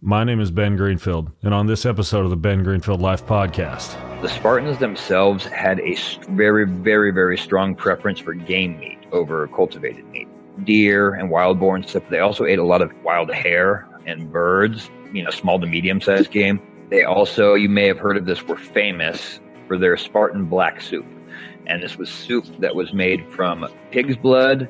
My name is Ben Greenfield, and on this episode of the Ben Greenfield Life Podcast, the Spartans themselves had a very, very, very strong preference for game meat over cultivated meat. Deer and wild-born stuff. They also ate a lot of wild hare and birds, small to medium-sized game. They also, you may have heard of this, were famous for their Spartan black soup. And this was soup that was made from pig's blood,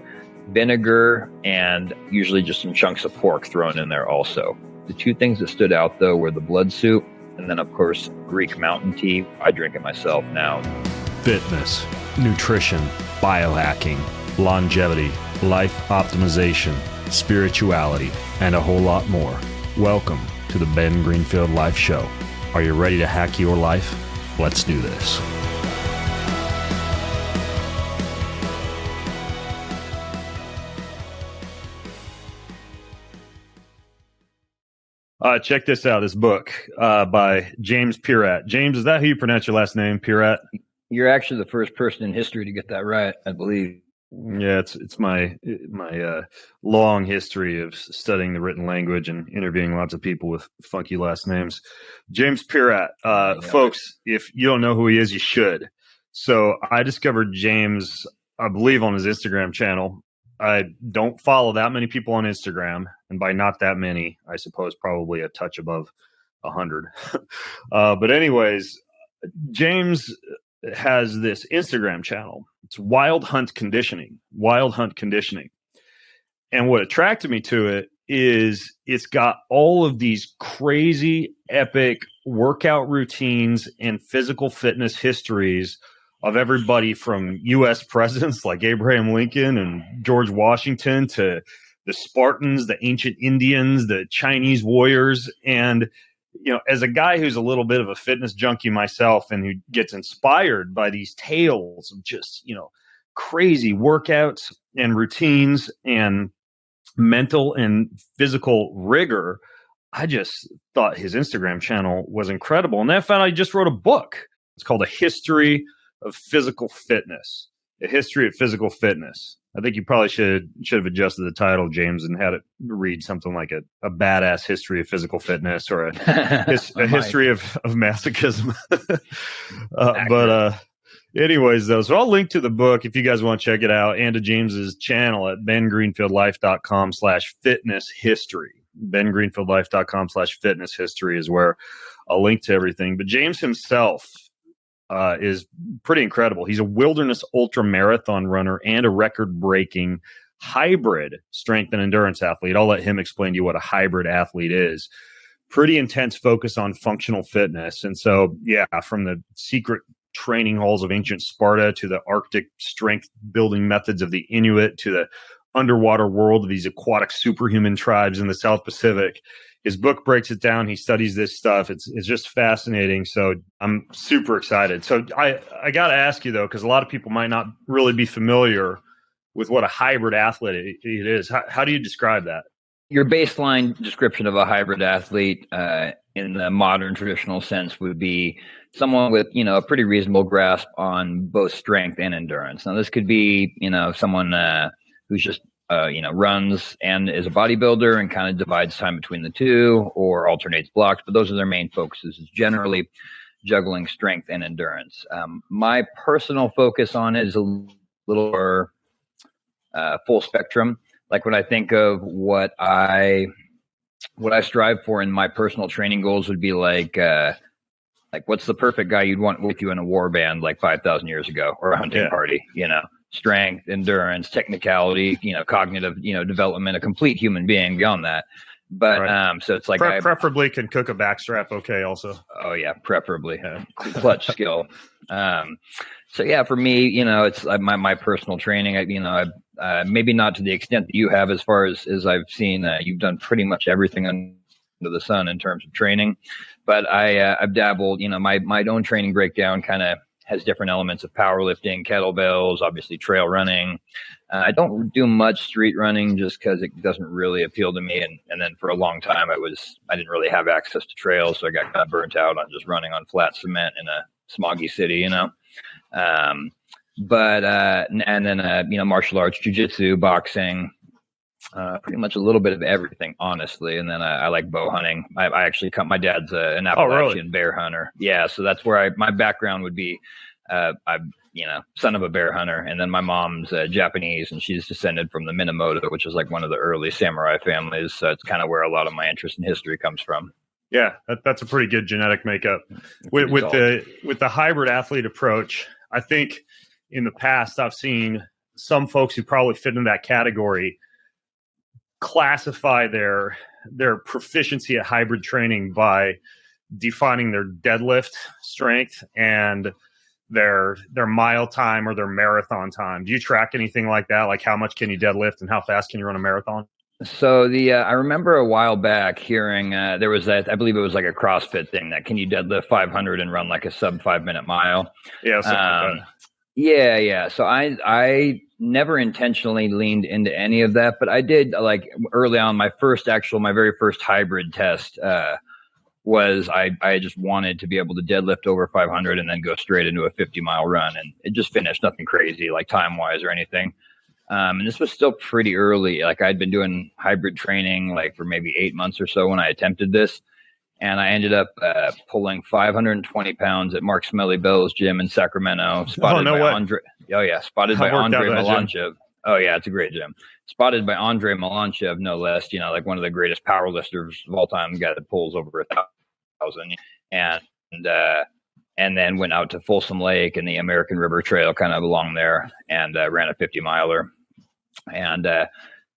vinegar, and usually just some chunks of pork thrown in there also. The two things that stood out, though, were the blood soup and then, of course, Greek mountain tea. I drink it myself now. Fitness, nutrition, biohacking, longevity, life optimization, spirituality, and a whole lot more. Welcome to the Ben Greenfield Life Show. Are you ready to hack your life? Let's do this. Check this out, this book by James Pieratt. James, is that how you pronounce your last name, Pieratt? You're actually the first person in history to get that right, I believe. Yeah, it's my long history of studying the written language and interviewing lots of people with funky last names. James Pieratt, folks, if you don't know who he is, you should. So I discovered James, I believe, on his Instagram channel. I don't follow that many people on Instagram, and by not that many, I suppose probably a touch above 100. But anyways, James has this Instagram channel. It's Wild Hunt Conditioning. And what attracted me to it is it's got all of these crazy, epic workout routines and physical fitness histories of everybody from U.S. presidents like Abraham Lincoln and George Washington to the Spartans, the ancient Indians, the Chinese warriors. And, as a guy who's a little bit of a fitness junkie myself and who gets inspired by these tales of just, crazy workouts and routines and mental and physical rigor, I just thought his Instagram channel was incredible. And then I found out he just wrote a book. It's called A History of Physical Fitness. A History of Physical Fitness. I think you probably should have adjusted the title, James, and had it read something like a badass history of physical fitness or a history of masochism. But anyways, though, so I'll link to the book if you guys want to check it out, and to James's channel at bengreenfieldlife.com/fitness history. bengreenfieldlife.com/fitness history is where I'll link to everything. But James himself is pretty incredible. He's a wilderness ultramarathon runner and a record-breaking hybrid strength and endurance athlete. I'll let him explain to you what a hybrid athlete is. Pretty intense focus on functional fitness. And so, from the secret training halls of ancient Sparta to the Arctic strength building methods of the Inuit to the underwater world of these aquatic superhuman tribes in the South Pacific. His book breaks it down. He studies this stuff. It's just fascinating. So I'm super excited. So I got to ask you, though, because a lot of people might not really be familiar with what a hybrid athlete it is. How do you describe that? Your baseline description of a hybrid athlete in the modern traditional sense would be someone with, a pretty reasonable grasp on both strength and endurance. Now, this could be, someone who's just runs and is a bodybuilder and kind of divides time between the two or alternates blocks, but those are their main focuses, is generally juggling strength and endurance. My personal focus on it is a little more full spectrum. Like when I think of what I strive for in my personal training goals would be like what's the perfect guy you'd want with you in a war band like 5,000 years ago or a hunting party, strength, endurance, technicality, cognitive, development, a complete human being beyond that. But right. So it's like preferably can cook a backstrap. Okay. Also. Oh yeah. Preferably clutch skill. So yeah, for me, it's my personal training. Maybe not to the extent that you have, as far as I've seen, you've done pretty much everything under the sun in terms of training, but I've dabbled, my own training breakdown kind of has different elements of powerlifting, kettlebells, obviously trail running. I don't do much street running just because it doesn't really appeal to me. And then for a long time, I didn't really have access to trails. So I got kind of burnt out on just running on flat cement in a smoggy city, But, and then, martial arts, jiu-jitsu, boxing, Pretty much a little bit of everything, honestly. And then I like bow hunting. I actually my dad's an Appalachian bear hunter. Yeah, so that's where my background would be. I'm son of a bear hunter, and then my mom's Japanese, and she's descended from the Minamoto, which is like one of the early samurai families. So it's kind of where a lot of my interest in history comes from. Yeah, that's a pretty good genetic makeup. With the hybrid athlete approach, I think in the past I've seen some folks who probably fit in that category classify their proficiency at hybrid training by defining their deadlift strength and their mile time or their marathon time. Do you track anything like that? Like how much can you deadlift and how fast can you run a marathon? So I remember a while back hearing there was that, I believe it was like a CrossFit thing that can you deadlift 500 and run like a sub 5 minute mile? Yeah, something like that. Yeah. So I never intentionally leaned into any of that, but I did like early on. My very first hybrid test was I just wanted to be able to deadlift over 500 and then go straight into a 50-mile run, and it just finished. Nothing crazy like time wise or anything. And this was still pretty early. Like I'd been doing hybrid training like for maybe 8 months or so when I attempted this. And I ended up pulling 520 pounds at Mark Smelly Bell's gym in Sacramento. Spotted by Andre Melanchev. Oh yeah, it's a great gym. Spotted by Andre Melanchev, no less. Like one of the greatest power lifters of all time. The guy that pulls over 1,000. And then went out to Folsom Lake and the American River Trail, kind of along there, and ran a 50-miler. And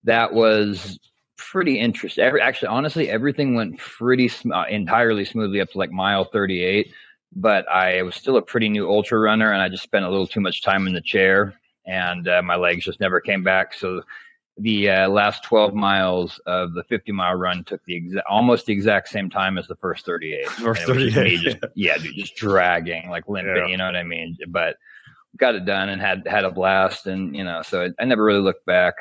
that was pretty interesting. Actually, honestly, everything went pretty entirely smoothly up to like mile 38. But I was still a pretty new ultra runner, and I just spent a little too much time in the chair, and my legs just never came back. So the last 12 miles of the 50-mile run took almost the exact same time as the first 38. First 38. Just dragging, like limping, Yeah. You know what I mean? But got it done and had a blast, and so I never really looked back.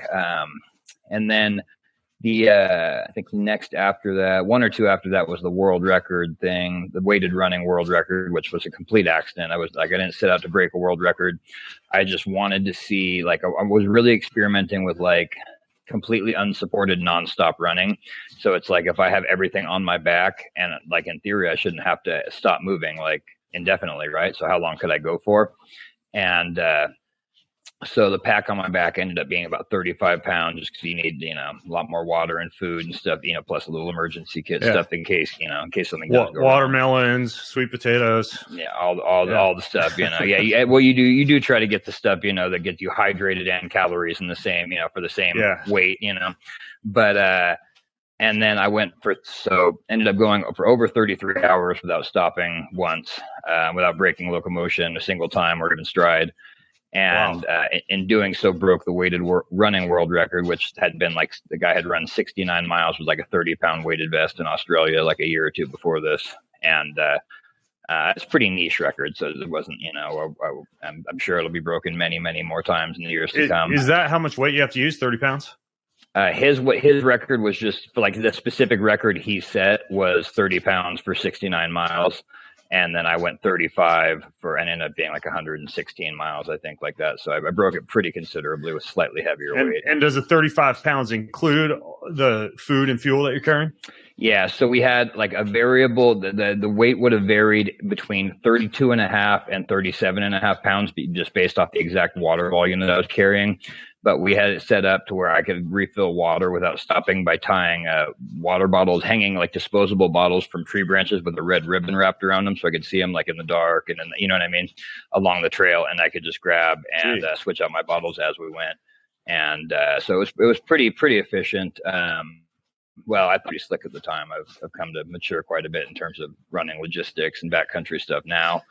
And then I think next after that, one or two after that, was the world record thing, the weighted running world record, which was a complete accident. I didn't set out to break a world record. I just wanted to see, like, I was really experimenting with like completely unsupported nonstop running. So it's like, if I have everything on my back, and like in theory, I shouldn't have to stop moving like indefinitely, right? So how long could I go for? And so the pack on my back ended up being about 35 pounds, just because you need, a lot more water and food and stuff, plus a little emergency kit stuff in case something does go watermelons, wrong. Sweet potatoes. Yeah. All the stuff, Yeah. Well, you do try to get the stuff, that gets you hydrated and calories in the same, for the same weight, but, and then I ended up going for over 33 hours without stopping once, without breaking locomotion a single time or even stride. And in doing so, broke the weighted running world record, which had been like, the guy had run 69 miles with like a 30-pound weighted vest in Australia like a year or two before this. And it's a pretty niche record, so it wasn't, I'm sure it'll be broken many, many more times in the years to come. Is that how much weight you have to use, 30 pounds? His record was just, for like, the specific record he set was 30 pounds for 69 miles. And then I went 35 and ended up being like 116 miles, I think, like that. So I broke it pretty considerably with slightly heavier weight. And does the 35 pounds include the food and fuel that you're carrying? Yeah. So we had like a variable, the weight would have varied between 32 and a half and 37 and a half pounds, just based off the exact water volume that I was carrying. But we had it set up to where I could refill water without stopping by tying water bottles, hanging like disposable bottles from tree branches with a red ribbon wrapped around them, so I could see them like in the dark and you know what I mean, along the trail, and I could just grab and switch out my bottles as we went. And so it was pretty efficient. Well, I thought pretty slick at the time. I've come to mature quite a bit in terms of running logistics and backcountry stuff now.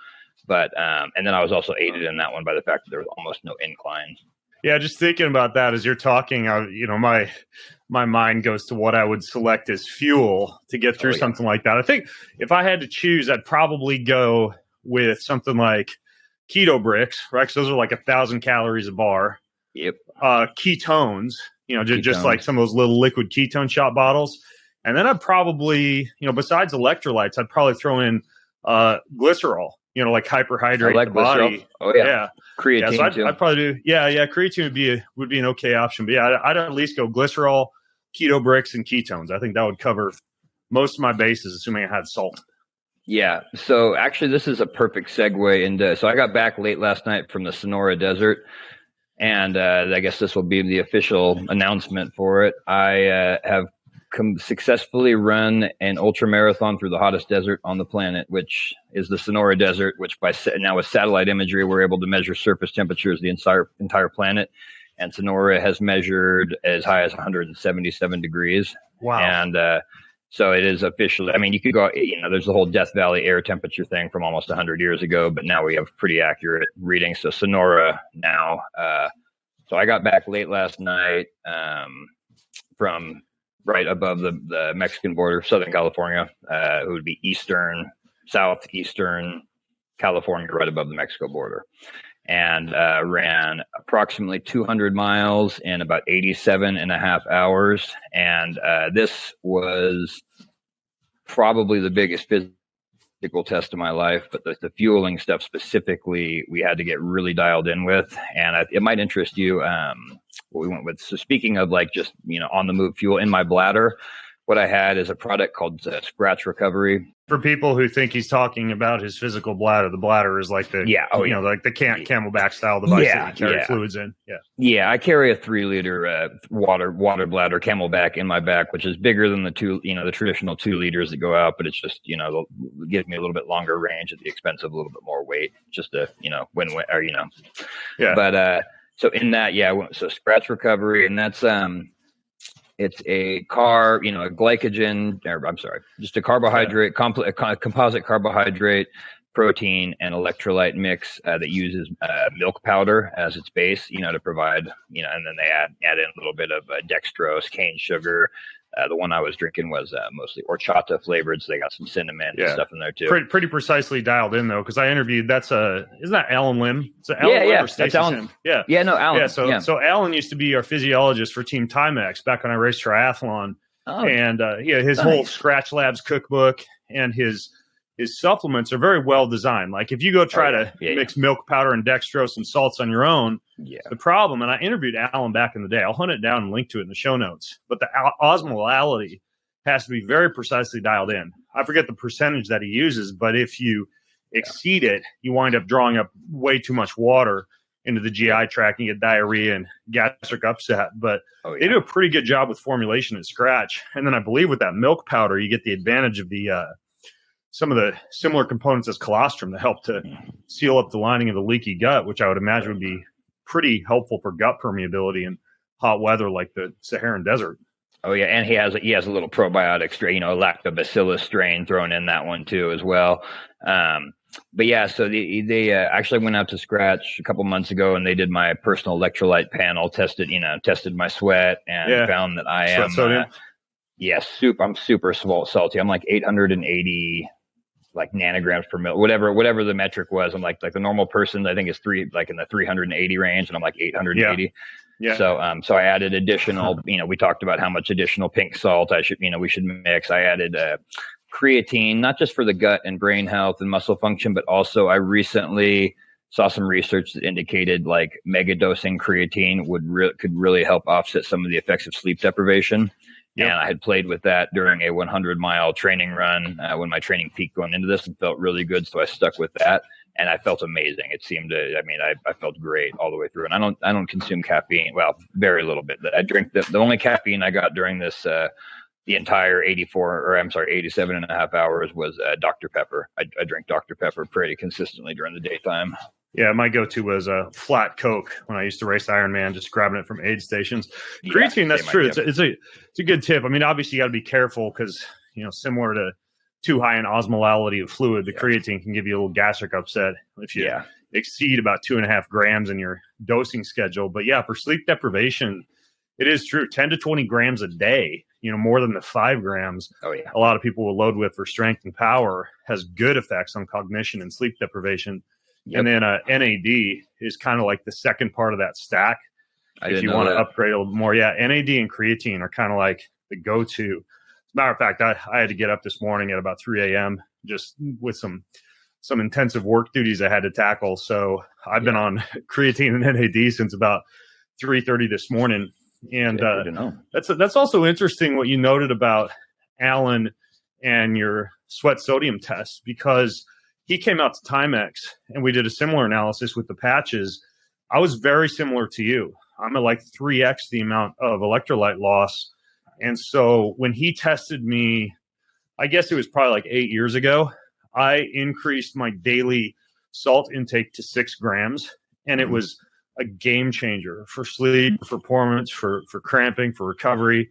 But and then I was also aided in that one by the fact that there was almost no incline. Yeah, just thinking about that as you're talking, my mind goes to what I would select as fuel to get through something like that. I think if I had to choose, I'd probably go with something like keto bricks, right? Because those are like 1,000 calories a bar. Yep. Ketones, just like some of those little liquid ketone shot bottles. And then I'd probably, besides electrolytes, I'd probably throw in glycerol. like hyperhydrate like the body. glycerol. Oh yeah. Creatine So too. I'd probably do, creatine would be an okay option. But yeah, I'd at least go glycerol, keto bricks, and ketones. I think that would cover most of my bases, assuming I had salt. Yeah. So actually, this is a perfect segue into. So I got back late last night from the Sonora Desert, and I guess this will be the official announcement for it. I have successfully run an ultramarathon through the hottest desert on the planet, which is the Sonora Desert. Which now with satellite imagery, we're able to measure surface temperatures the entire planet, and Sonora has measured as high as 177 degrees. Wow. And so it is officially, I mean, you could go, there's the whole Death Valley air temperature thing from almost 100 years ago, but now we have pretty accurate readings. So Sonora now, so I got back late last night from right above the Mexican border, Southern California. It would be southeastern California, right above the Mexico border. And ran approximately 200 miles in about 87 and a half hours. And this was probably the biggest physical test of my life, but the fueling stuff specifically, we had to get really dialed in with. And it might interest you what we went with. So speaking of like just, on the move fuel in my bladder, what I had is a product called Scratch Recovery. For people who think he's talking about his physical bladder, the bladder is like the like the Camelback style device that you carry fluids in. Yeah, I carry a 3-liter water bladder Camelback in my back, which is bigger than the traditional 2 liters that go out, but it's just gives me a little bit longer range at the expense of a little bit more weight. Just a win-win, or Yeah. But so in that, so Scratch Recovery, and that's it's a glycogen, just a carbohydrate, composite carbohydrate, protein, and electrolyte mix that uses milk powder as its base, to provide, and then they add in a little bit of dextrose, cane sugar. The one I was drinking was mostly horchata flavored, so they got some cinnamon and stuff in there too. Pretty precisely dialed in though, because I interviewed. Isn't that Alan Lim? So Alan Lim or Stacey Sim? Yeah, Alan. So Alan used to be our physiologist for Team Timex back when I raced triathlon, and his whole Scratch Labs cookbook and his supplements are very well designed. Like if you go try to mix milk powder and dextrose and salts on your own, the problem, and I interviewed Alan back in the day, I'll hunt it down and link to it in the show notes, but the osmolality has to be very precisely dialed in. I forget the percentage that he uses, but if you exceed it, you wind up drawing up way too much water into the GI tract and you get diarrhea and gastric upset. But they do a pretty good job with formulation at Scratch. And then I believe with that milk powder, you get the advantage of the some of the similar components as colostrum that help to seal up the lining of the leaky gut, which I would imagine would be pretty helpful for gut permeability in hot weather like the Saharan desert. Oh yeah, and he has a little probiotic strain, lactobacillus strain thrown in that one too as well. But yeah, so they actually went out to Scratch a couple months ago and they did my personal electrolyte panel, tested my sweat and found that I am I'm super salty. I'm like 880 nanograms per mil, whatever the metric was. I'm like the normal person I think is in the 380 range, and I'm like 880. Yeah. So I added additional, we talked about how much additional pink salt we should mix. I added creatine, not just for the gut and brain health and muscle function, but also I recently saw some research that indicated mega dosing creatine could really help offset some of the effects of sleep deprivation. Yep. And I had played with that during a 100-mile training run when my training peaked going into this and felt really good. So I stuck with that and I felt amazing. It seemed to, I felt great all the way through. And I don't consume caffeine. Well, very little bit. I drink the only caffeine I got during this, the entire 87 and a half hours was Dr. Pepper. I drink Dr. Pepper pretty consistently during the daytime. Yeah, my go-to was a flat Coke when I used to race Ironman, just grabbing it from aid stations. Creatine, that's true. It's a good tip. Obviously you got to be careful because, similar to too high an osmolality of fluid, the creatine can give you a little gastric upset if you exceed about 2.5 grams in your dosing schedule. But yeah, for sleep deprivation, it is true. 10 to 20 grams a day, more than the 5 grams. Oh yeah. A lot of people will load with for strength and power has good effects on cognition and sleep deprivation. Yep. And then NAD is kind of like the second part of that stack. If you want to upgrade a little more. Yeah, NAD and creatine are kind of like the go-to. As a matter of fact, I had to get up this morning at about 3 a.m. just with some some intensive work duties I had to tackle. So I've been on creatine and NAD since about 3:30 this morning. And that's also interesting what you noted about Alan and your sweat sodium test, because he came out to Timex and we did a similar analysis with the patches. I was very similar to you. I'm at like 3x the amount of electrolyte loss. And so when he tested me, I guess it was probably like 8 years ago, I increased my daily salt intake to 6 grams. And it was a game changer for sleep, for performance, for cramping, for recovery.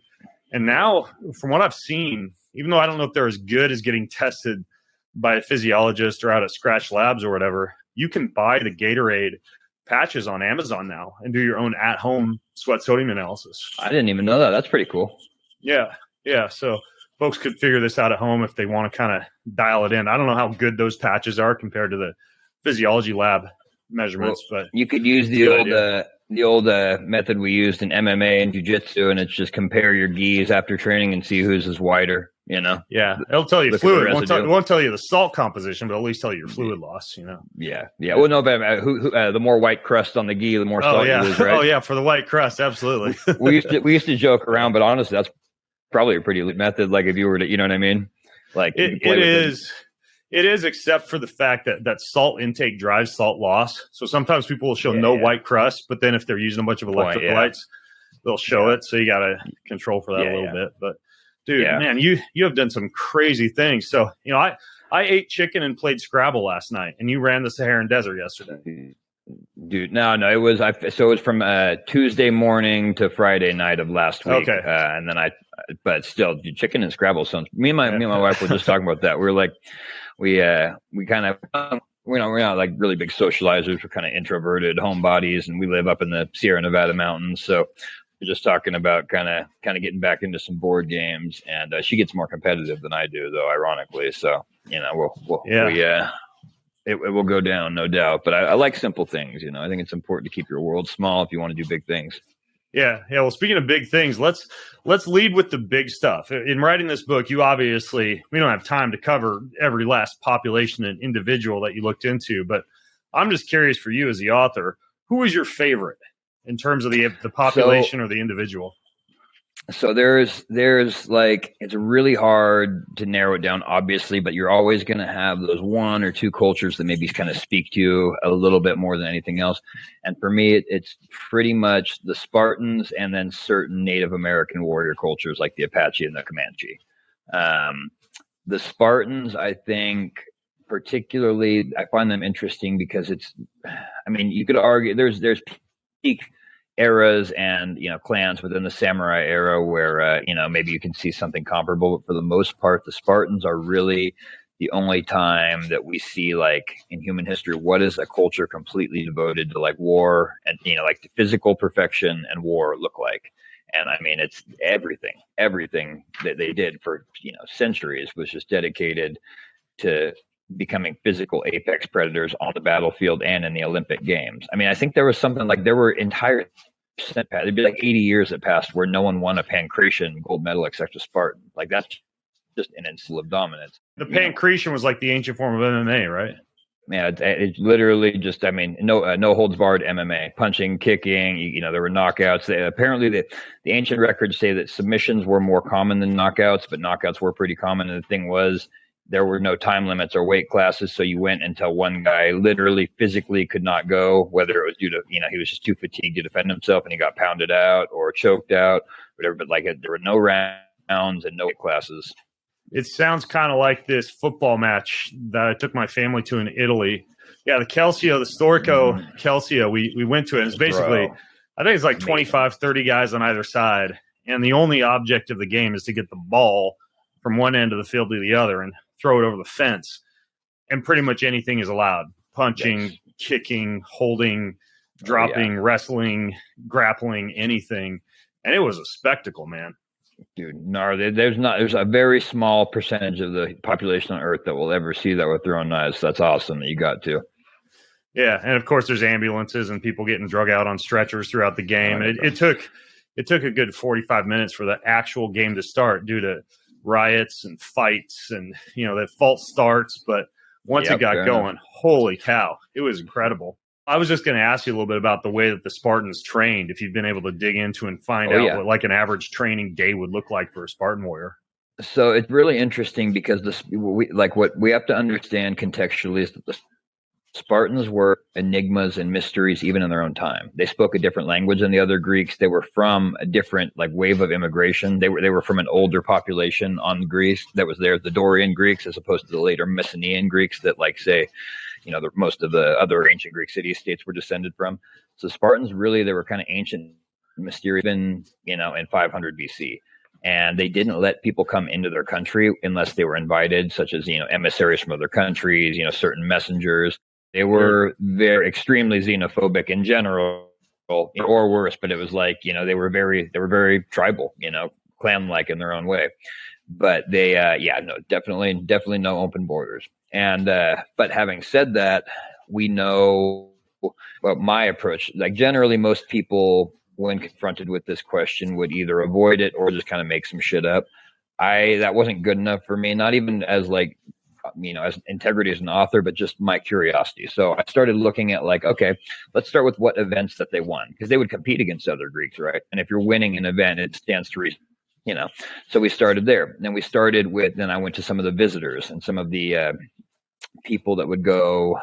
And now, from what I've seen, even though I don't know if they're as good as getting tested by a physiologist or out at Scratch Labs or whatever, you can buy the Gatorade patches on Amazon now and do your own at-home sweat sodium analysis. I didn't even know that. That's pretty cool. Yeah. So folks could figure this out at home if they want to kind of dial it in. I don't know how good those patches are compared to the physiology lab measurements, but you could use the old method we used in MMA and jiu-jitsu, and it's just compare your gis after training and see whose is wider, Yeah, it'll tell you fluid. It won't tell you the salt composition, but at least tell you your fluid loss, Yeah. Well, no, but the more white crust on the gi, the more salt you lose, right? Oh, yeah, for the white crust, absolutely. we used to joke around, but honestly, that's probably a pretty elite method. Like if you were to, you know what I mean? Like it is. It is, except for the fact that salt intake drives salt loss. So sometimes people will show white crust, but then if they're using a bunch of electrolytes, they'll show it. So you got to control for that a little bit. But dude, man, you have done some crazy things. So, I ate chicken and played Scrabble last night, and you ran the Saharan Desert yesterday. Dude, no, it was from Tuesday morning to Friday night of last week. Okay. And then but still, dude, chicken and Scrabble sounds. Me and my wife were just talking about that. We were like, we kind of, we're not like really big socializers. We're kind of introverted homebodies, and we live up in the Sierra Nevada mountains. So we're just talking about kind of getting back into some board games. And she gets more competitive than I do, though, ironically. So it will go down, no doubt. But I like simple things. I think it's important to keep your world small if you want to do big things. Yeah. Well, speaking of big things, let's lead with the big stuff. In writing this book, we don't have time to cover every last population and individual that you looked into, but I'm just curious for you as the author, who is your favorite in terms of the population or the individual? So there's like, it's really hard to narrow it down, obviously, but you're always going to have those one or two cultures that maybe kind of speak to you a little bit more than anything else. And for me, it's pretty much the Spartans and then certain Native American warrior cultures like the Apache and the Comanche. The Spartans, I think, particularly, I find them interesting because you could argue there's peak eras and clans within the samurai era where maybe you can see something comparable, but for the most part the Spartans are really the only time that we see, like, in human history, what is a culture completely devoted to like war and like the physical perfection and war look like. And it's everything that they did for centuries was just dedicated to becoming physical apex predators on the battlefield and in the Olympic Games. I think there was something like there were entire there'd be like 80 years that passed where no one won a Pancratian gold medal except a Spartan. Like that's just an instance of dominance. The Pancratian was like the ancient form of MMA, right? Yeah, it's literally just, no holds barred MMA, punching, kicking. There were knockouts. Apparently, the ancient records say that submissions were more common than knockouts, but knockouts were pretty common. And the thing was, there were no time limits or weight classes, so you went until one guy literally physically could not go, whether it was due to, he was just too fatigued to defend himself and he got pounded out or choked out, whatever. But there were no rounds and no weight classes. It sounds kind of like this football match that I took my family to in Italy. Yeah, the Calcio, the Storico Calcio, we went to it. It's basically, I think it's like 25, 30 guys on either side. And the only object of the game is to get the ball from one end of the field to the other and throw it over the fence, and pretty much anything is allowed: punching, kicking, holding, dropping, wrestling, grappling, anything. And it was a spectacle, man. Dude, no, there's a very small percentage of the population on Earth that will ever see that with their own eyes. That's awesome that you got to. Yeah, and of course there's ambulances and people getting drug out on stretchers throughout the game. It took a good 45 minutes for the actual game to start due to riots and fights and the false starts. But once it got going, holy cow, it was incredible. I was just going to ask you a little bit about the way that the Spartans trained, if you've been able to dig into and find out what like an average training day would look like for a Spartan warrior. So it's really interesting because what we have to understand contextually is that the Spartans were enigmas and mysteries even in their own time. They spoke a different language than the other Greeks. They were from a different wave of immigration. They were from an older population on Greece that was there, the Dorian Greeks, as opposed to the later Mycenaean Greeks that most of the other ancient Greek city-states were descended from. So Spartans they were kind of ancient, mysterious, in 500 BC. And they didn't let people come into their country unless they were invited, such as, emissaries from other countries, certain messengers. They were extremely xenophobic in general, or worse, but it was they were very tribal, clan-like in their own way. But they, definitely no open borders. And, but having said that, we know what my approach, generally most people, when confronted with this question, would either avoid it or just kind of make some shit up. That wasn't good enough for me, not even as as integrity as an author, but just my curiosity. So I started looking at okay, let's start with what events that they won, because they would compete against other Greeks, right? And if you're winning an event, it stands to reason, So we started there. Then I went to some of the visitors and some of the people that would go,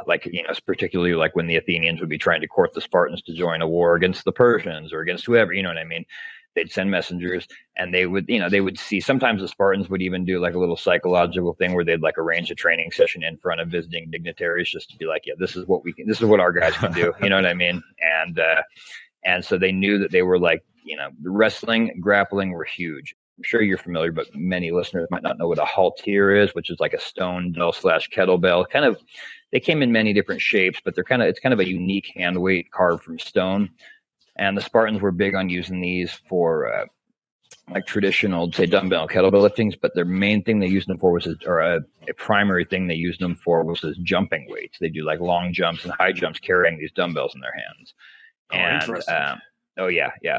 particularly when the Athenians would be trying to court the Spartans to join a war against the Persians or against whoever, you know what I mean? They'd send messengers, and they would see, sometimes the Spartans would even do a little psychological thing where they'd arrange a training session in front of visiting dignitaries just to be this is what our guys can do. You know what I mean? And so they knew that they were wrestling, grappling were huge. I'm sure you're familiar, but many listeners might not know what a halter is, which is a stone bell / kettlebell. They came in many different shapes, but it's kind of a unique hand weight carved from stone. And the Spartans were big on using these for traditional, say, dumbbell kettlebell liftings. But their main thing they used them for a primary thing they used them for was jumping weights. They do long jumps and high jumps carrying these dumbbells in their hands. Interesting.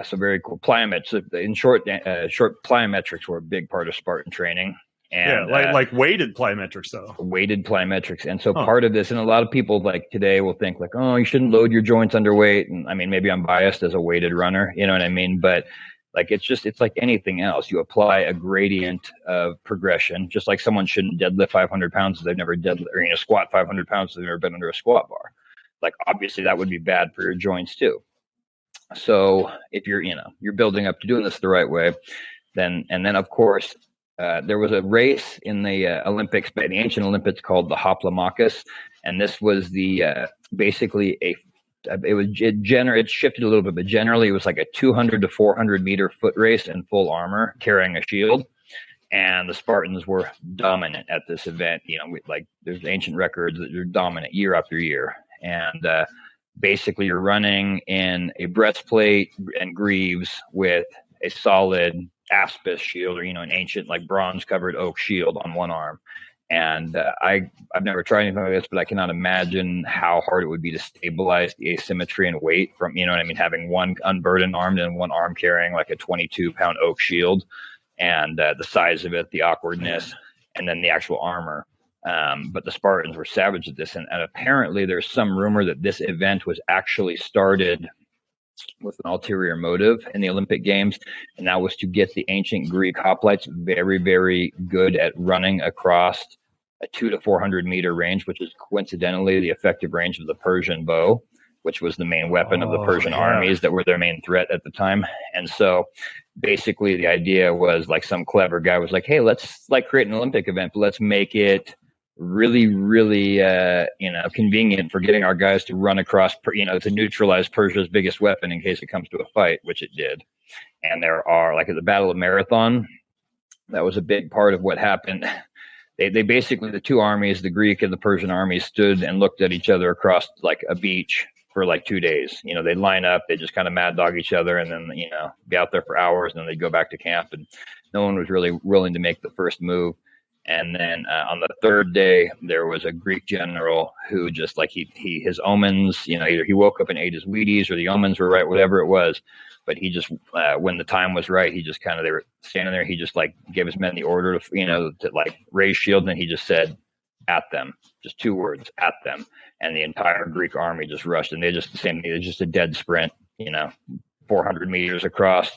So very cool. Plyometrics, in short, plyometrics were a big part of Spartan training. And, weighted plyometrics, though. Weighted plyometrics. And so part of this, and a lot of people today will think oh, you shouldn't load your joints under weight. And I mean, maybe I'm biased as a weighted runner, you know what I mean? But it's like anything else. You apply a gradient of progression, just like someone shouldn't deadlift 500 pounds if they've never squat 500 pounds if they've never been under a squat bar. Obviously that would be bad for your joints too. So if you're building up to doing this the right way, then of course, there was a race in the Olympics, the ancient Olympics, called the Hoplomachus, and this was basically it shifted a little bit, but generally it was a 200 to 400 meter foot race in full armor carrying a shield, and the Spartans were dominant at this event. There's ancient records that they're dominant year after year, and basically you're running in a breastplate and greaves with a solid aspis shield, or an ancient bronze covered oak shield on one arm. And I've never tried anything like this, but I cannot imagine how hard it would be to stabilize the asymmetry and weight from having one unburdened arm and one arm carrying a 22-pound oak shield, and the size of it, the awkwardness, and then the actual armor. But the Spartans were savage at this, and apparently there's some rumor that this event was actually started with an ulterior motive in the Olympic Games, and that was to get the ancient Greek hoplites very, very good at running across a 200 to 400 meter range, which is coincidentally the effective range of the Persian bow, which was the main weapon of the Persian armies that were their main threat at the time. And so basically the idea was some clever guy was hey, let's create an Olympic event, but let's make it really, really, convenient for getting our guys to run across, to neutralize Persia's biggest weapon in case it comes to a fight, which it did. And there are, at the Battle of Marathon, that was a big part of what happened. They basically, the two armies, the Greek and the Persian army, stood and looked at each other across a beach for 2 days. They'd line up, they just kind of mad dog each other, and then, be out there for hours, and then they'd go back to camp, and no one was really willing to make the first move. And then on the third day, there was a Greek general who just his omens, either he woke up and ate his Wheaties or the omens were right, whatever it was. But he just, when the time was right, he just they were standing there. He just gave his men the order to raise shield. And then he just said, at them, just 2 words, at them. And the entire Greek army just rushed, and they just the same thing. It was just a dead sprint, 400 meters across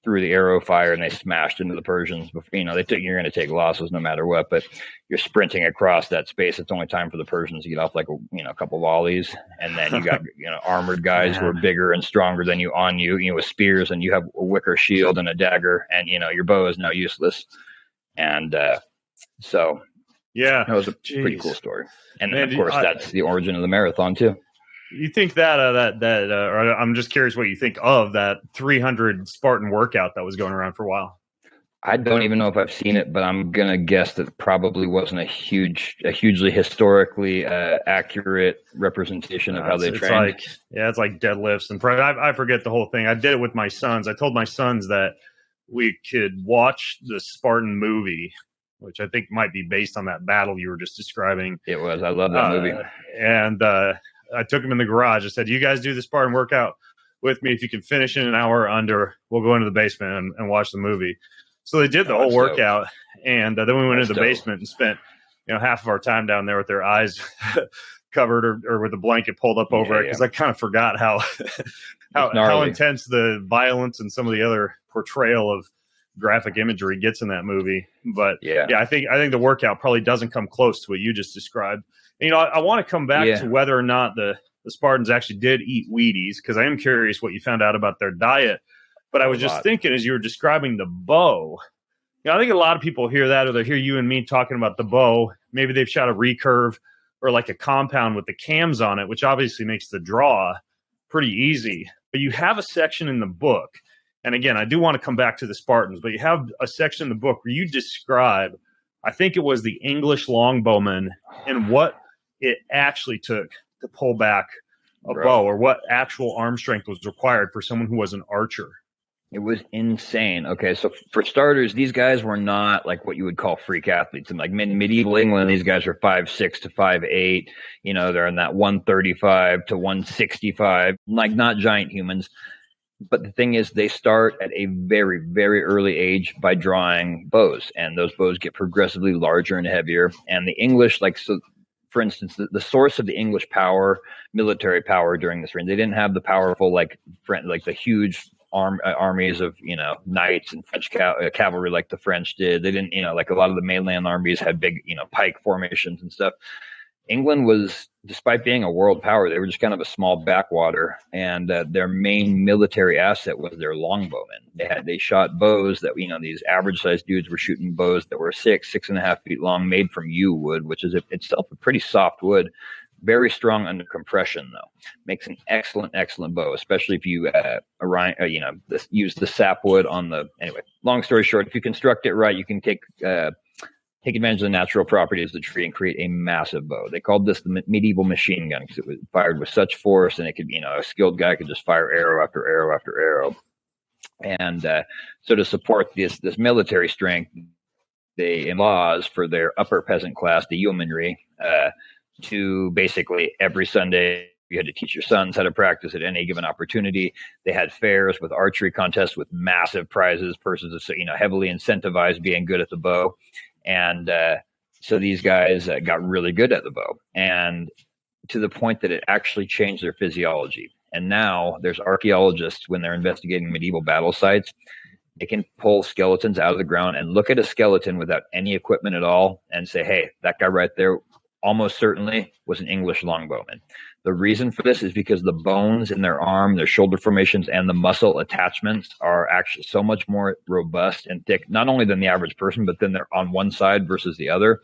through the arrow fire, and they smashed into the Persians. You're going to take losses no matter what, but you're sprinting across that space. It's only time for the Persians to get off like a couple volleys, and then you got armored guys who are bigger and stronger than you on you, with spears, and you have a wicker shield and a dagger, and your bow is now useless. And so yeah, that was a pretty cool story. And then, of course, that's the origin of the marathon too. You think that or I'm just curious what you think of that 300 Spartan workout that was going around for a while. I don't even know if I've seen it, but I'm gonna guess that it probably wasn't a hugely historically accurate representation of how they trained. It's like deadlifts and I forget the whole thing. I did it with my sons. I told my sons that we could watch the Spartan movie, which I think might be based on that battle you were just describing. It was. I love that movie. And I took them in the garage. I said, "You guys do the Spartan workout with me. If you can finish in an hour or under, we'll go into the basement and watch the movie." So they did the whole workout. And then we went into the basement and spent half of our time down there with their eyes covered or with a blanket pulled up over it, because I kind of forgot how intense the violence and some of the other portrayal of graphic imagery gets in that movie. But I think the workout probably doesn't come close to what you just described. And, I want to come back to whether or not the Spartans actually did eat Wheaties, because I am curious what you found out about their diet. But I was just thinking, as you were describing the bow, I think a lot of people hear that, or they hear you and me talking about the bow. Maybe they've shot a recurve or like a compound with the cams on it, which obviously makes the draw pretty easy. But you have a section in the book, and again, I do want to come back to the Spartans, but you have a section in the book where you describe, I think it was the English longbowmen, and what it actually took to pull back a bow, or what actual arm strength was required for someone who was an archer. It was insane. Okay, so for starters, these guys were not like what you would call freak athletes. In like medieval England, these guys are 5'6" to 5'8". They're in that 135 to 165, like not giant humans. But the thing is, they start at a very, very early age by drawing bows, and those bows get progressively larger and heavier. And the English, for instance, the source of the English power, military power during this reign, they didn't have the powerful, like the huge armies of knights and French cavalry like the French did. They didn't, like a lot of the mainland armies had big pike formations and stuff. England was, despite being a world power, they were just kind of a small backwater, and their main military asset was their longbowmen. They shot bows that these average sized dudes were shooting bows that were 6.5 feet long, made from yew wood, which is itself a pretty soft wood. Very strong under compression, though. Makes an excellent bow, especially if you use the sapwood on the. Anyway, long story short, if you construct it right, you can take advantage of the natural properties of the tree and create a massive bow. They called this the medieval machine gun because it was fired with such force, and it could, a skilled guy could just fire arrow after arrow after arrow. And so to support this military strength, they laws for their upper peasant class, the yeomanry, to basically every Sunday you had to teach your sons how to practice at any given opportunity. They had fairs with archery contests with massive prizes, persons heavily incentivized being good at the bow. And so these guys got really good at the bow, and to the point that it actually changed their physiology. And now there's archaeologists, when they're investigating medieval battle sites, they can pull skeletons out of the ground and look at a skeleton without any equipment at all and say, hey, that guy right there almost certainly was an English longbowman. The reason for this is because the bones in their arm, their shoulder formations, and the muscle attachments are actually so much more robust and thick, not only than the average person, but then they're on one side versus the other.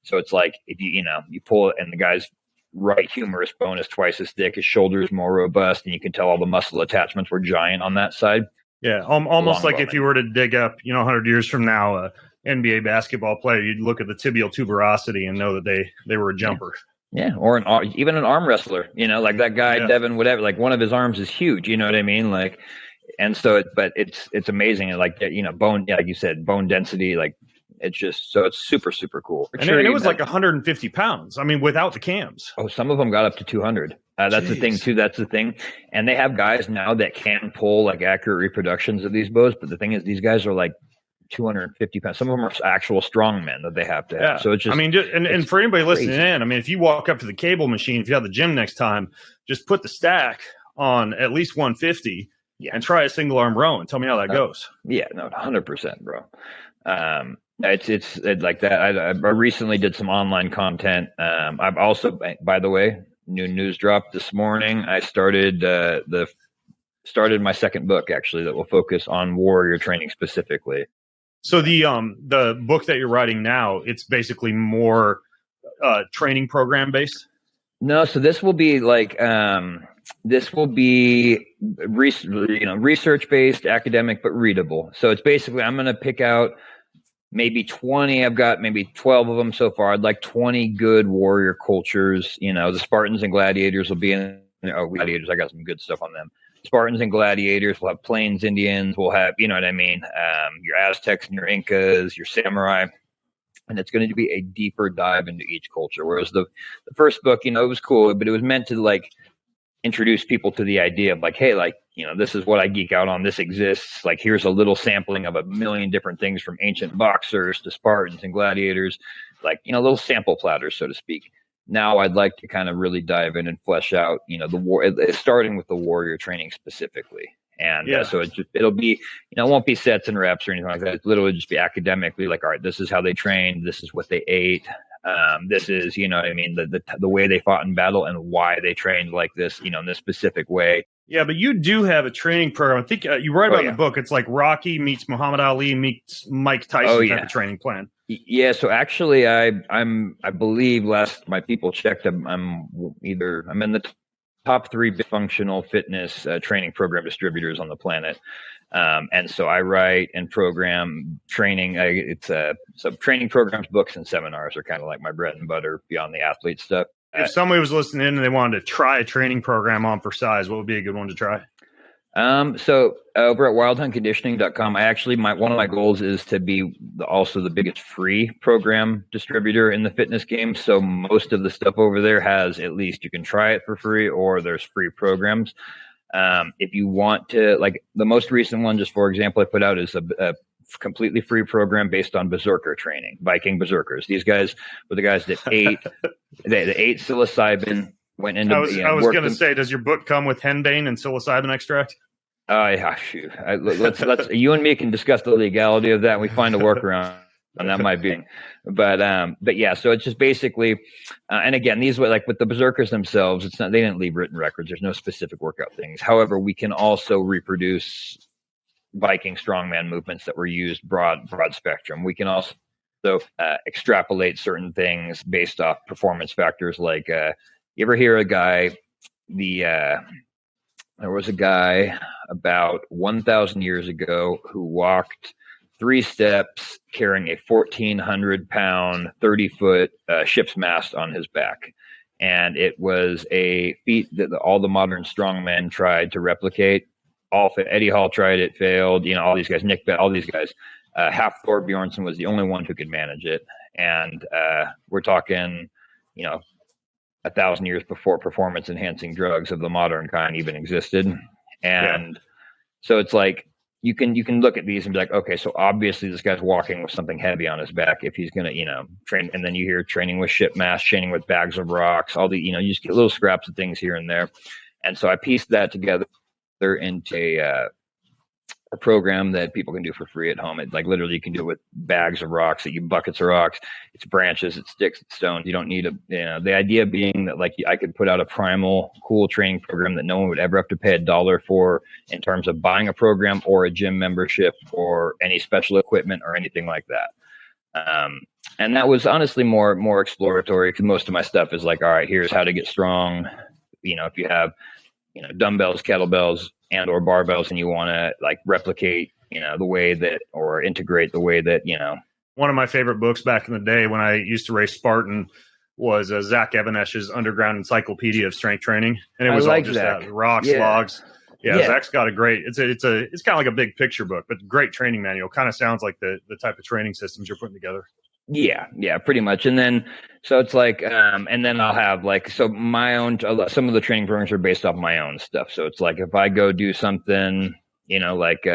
So it's like if you pull it and the guy's right humerus bone is twice as thick, his shoulder is more robust, and you can tell all the muscle attachments were giant on that side. Yeah, almost like if you were to dig up, 100 years from now, NBA basketball player, you'd look at the tibial tuberosity and know that they were a jumper. Yeah, or even an arm wrestler, like that guy, Devin, whatever, like one of his arms is huge, you know what I mean? Like, and so, but it's amazing. And like, bone, like you said, bone density, like it's just, so it's super, super cool. And it was like 150 pounds. I mean, without the cams. Oh, some of them got up to 200. That's the thing too. That's the thing. And they have guys now that can pull like accurate reproductions of these bows. But the thing is, these guys are like 250 pounds. Some of them are actual strongmen that they have to have. Yeah. So it's just, I mean, and for anybody listening crazy. in, I mean, if you walk up to the cable machine, if you have the gym next time, just put the stack on at least 150 and try a single arm row and tell me how that goes. Yeah, no, 100%, bro. It's like that. I recently did some online content. I've also, by the way, new news dropped this morning. I started my second book, actually, that will focus on warrior training specifically. So the book that you're writing now, it's basically more training program based? No, so this will be like research based, academic, but readable. So it's basically, I'm going to pick out maybe 20. I've got maybe 12 of them so far. I'd like 20 good warrior cultures. The Spartans and gladiators will be in. Gladiators, I got some good stuff on them. Spartans and gladiators. We'll have Plains Indians. We'll have, you know what I mean, your Aztecs and your Incas, your samurai. And it's going to be a deeper dive into each culture. Whereas the first book, it was cool, but it was meant to like introduce people to the idea of like, hey, like, this is what I geek out on. This exists. Like, here's a little sampling of a million different things from ancient boxers to Spartans and gladiators, like, little sample platters, so to speak. Now I'd like to kind of really dive in and flesh out, the war, starting with the warrior training specifically. And so it'll be, it won't be sets and reps or anything like that. It'll literally just be academically like, all right, this is how they trained. This is what they ate. This is, the way they fought in battle and why they trained like this, in this specific way. Yeah, but you do have a training program. I think you write about in the book. It's like Rocky meets Muhammad Ali meets Mike Tyson type of training plan. Yeah, so actually, I believe last my people checked, I'm in the top 3 functional fitness training program distributors on the planet. And so I write and program training. So training programs, books, and seminars are kind of like my bread and butter beyond the athlete stuff. If somebody was listening in and they wanted to try a training program on for size, what would be a good one to try? So over at wildhuntconditioning.com, one of my goals is to be also the biggest free program distributor in the fitness game. So most of the stuff over there has, at least you can try it for free, or there's free programs. If you want to, like the most recent one, just for example, I put out is a completely free program based on berserker training, Viking berserkers. These guys were the guys that ate, they ate psilocybin, went into. I was going to say, does your book come with henbane and psilocybin extract? Yeah, shoot. Let's you and me can discuss the legality of that. And we find a workaround, and that might be. But yeah. So it's just basically, and again, these were like with the berserkers themselves. It's not, they didn't leave written records. There's no specific workout things. However, we can also reproduce Viking strongman movements that were used broad spectrum. We can also extrapolate certain things based off performance factors. Like you ever hear a guy? There was a guy about 1,000 years ago who walked 3 steps carrying a 1,400-pound, 30-foot ship's mast on his back. And it was a feat that all the modern strongmen tried to replicate. Eddie Hall tried it, failed. All these guys, Nick Bell, all these guys. Hafthor Bjornsson was the only one who could manage it. And we're talking, 1,000 years before performance-enhancing drugs of the modern kind even existed. And so it's like you can look at these and be like, okay, so obviously this guy's walking with something heavy on his back if he's going to, train. And then you hear training with ship mast, training with bags of rocks, all the, you just get little scraps of things here and there. And so I pieced that together into a program that people can do for free at home. It, like literally you can do it with bags of rocks, buckets of rocks, it's branches, it's sticks, it's stones. You don't need the idea being that like I could put out a primal cool training program that no one would ever have to pay $1 for in terms of buying a program or a gym membership or any special equipment or anything like that. And that was honestly more exploratory, because most of my stuff is like, all right, here's how to get strong. If you have dumbbells, kettlebells, and or barbells, and you want to like replicate, the way that, or integrate the way that, One of my favorite books back in the day when I used to race Spartan was Zach Evanesh's Underground Encyclopedia of Strength Training, and it was all just that rocks, logs. Yeah, Zach's got a great. It's kind of like a big picture book, but great training manual. Kind of sounds like the type of training systems you're putting together. Yeah, pretty much. And then, so it's like, and then I'll have like, so my own, some of the training programs are based off my own stuff. So it's like, if I go do something, like,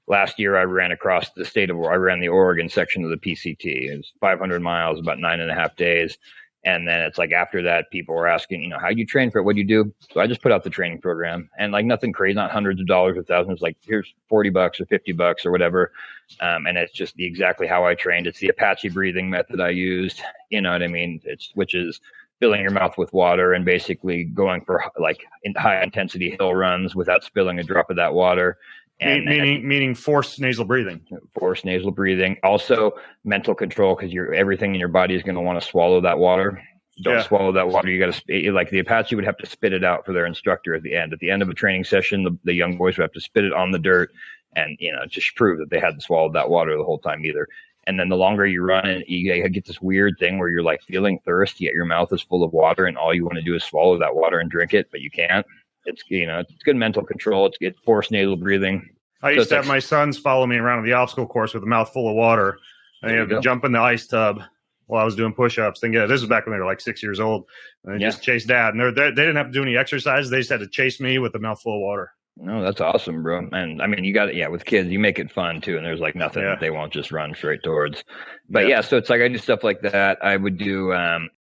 last year I ran across the I ran the Oregon section of the PCT. It was 500 miles, about 9.5 days. And then it's like after that, people were asking, how do you train for it? What do you do? So I just put out the training program, and like nothing crazy, not hundreds of dollars or thousands. Like here's $40 or $50 or whatever, and it's just exactly how I trained. It's the Apache breathing method I used. You know what I mean? Which is filling your mouth with water and basically going for like high intensity hill runs without spilling a drop of that water. And meaning forced nasal breathing. Forced nasal breathing. Also mental control, because everything in your body is going to want to swallow that water. Don't swallow that water. You got to like the Apache would have to spit it out for their instructor at the end. At the end of a training session, the young boys would have to spit it on the dirt and just prove that they hadn't swallowed that water the whole time either. And then the longer you run, and you get this weird thing where you're like feeling thirst, yet your mouth is full of water, and all you want to do is swallow that water and drink it, but you can't. It's it's good mental control. It's forced nasal breathing. I used to have my sons follow me around the obstacle course with a mouth full of water. And they had to jump in the ice tub while I was doing push-ups. This was back when they were like 6 years old. And they just chased dad. And they didn't have to do any exercise. They just had to chase me with a mouth full of water. No, that's awesome, bro. And I mean, you got it. Yeah, with kids, you make it fun too. And there's like nothing that they won't just run straight towards. But so it's like I do stuff like that. I would do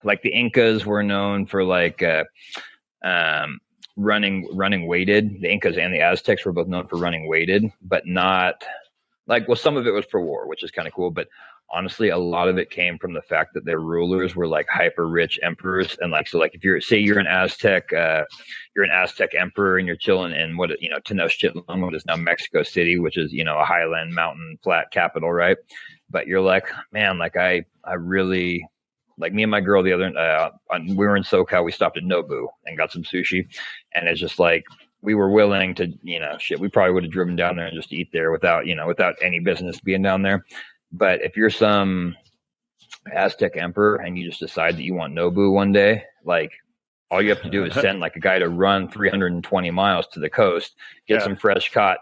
like the Incas were known for like running weighted. The Incas and the Aztecs were both known for running weighted, but not like, well, some of it was for war, which is kind of cool. But honestly, a lot of it came from the fact that their rulers were like hyper rich emperors. And like, so like if you're an Aztec, you're an Aztec emperor and you're chilling in Tenochtitlan, what is now Mexico City, which is, a highland mountain flat capital. Right. But you're like, man, like I really, like me and my girl the other, we were in SoCal, we stopped at Nobu and got some sushi. And it's just like, we were willing to, we probably would have driven down there and just eat there without any business being down there. But if you're some Aztec emperor and you just decide that you want Nobu one day, like all you have to do is send like a guy to run 320 miles to the coast, get some fresh caught,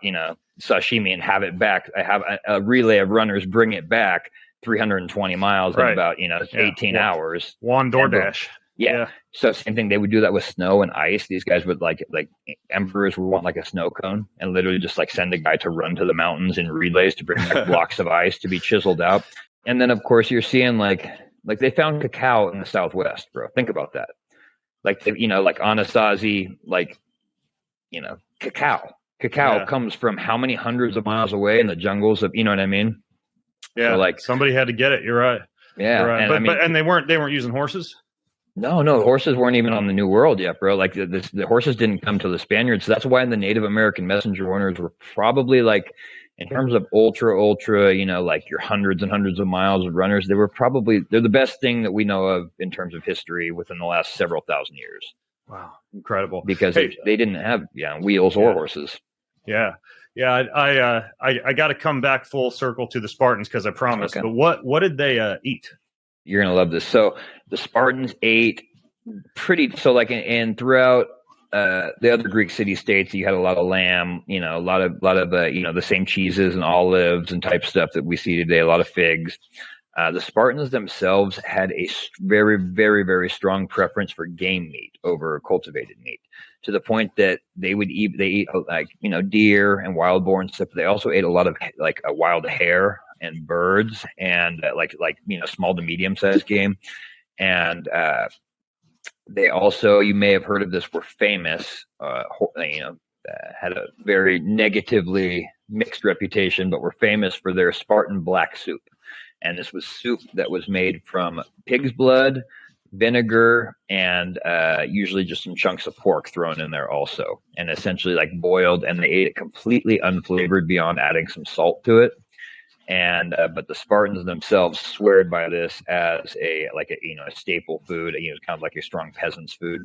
sashimi and have it back. I have a relay of runners bring it back 320 miles in about 18 hours. One DoorDash. So same thing, they would do that with snow and ice. These guys would like emperors would want like a snow cone and literally just like send a guy to run to the mountains in relays to bring back blocks of ice to be chiseled out. And then of course you're seeing like they found cacao in the Southwest, bro. Think about that. Like like Anasazi, cacao comes from how many hundreds of miles away in the jungles of, you know what I mean? Yeah, so like somebody had to get it. You're right. Yeah, you're right. And they weren't using horses. No, horses weren't even on the New World yet, bro. Like the horses didn't come to the Spaniards. So that's why the Native American messenger runners were probably like, in terms of ultra, like your hundreds and hundreds of miles of runners, they're the best thing that we know of in terms of history within the last several thousand years. Wow, incredible! Because they didn't have wheels or horses. Yeah. Yeah, I got to come back full circle to the Spartans because I promised. Okay. But what did they eat? You're gonna love this. So the Spartans ate and throughout the other Greek city states, you had a lot of lamb, a lot of the same cheeses and olives and type stuff that we see today. A lot of figs. The Spartans themselves had a very, very, very strong preference for game meat over cultivated meat, to the point that they eat like, deer and wild boar and stuff. But they also ate a lot of like a wild hare and birds and small to medium sized game. And they also, you may have heard of this, were famous, had a very negatively mixed reputation, but were famous for their Spartan black soup. And this was soup that was made from pig's blood, vinegar, and usually just some chunks of pork thrown in there also, and essentially like boiled, and they ate it completely unflavored beyond adding some salt to it. And but the Spartans themselves swear by this as a staple food, kind of like a strong peasant's food.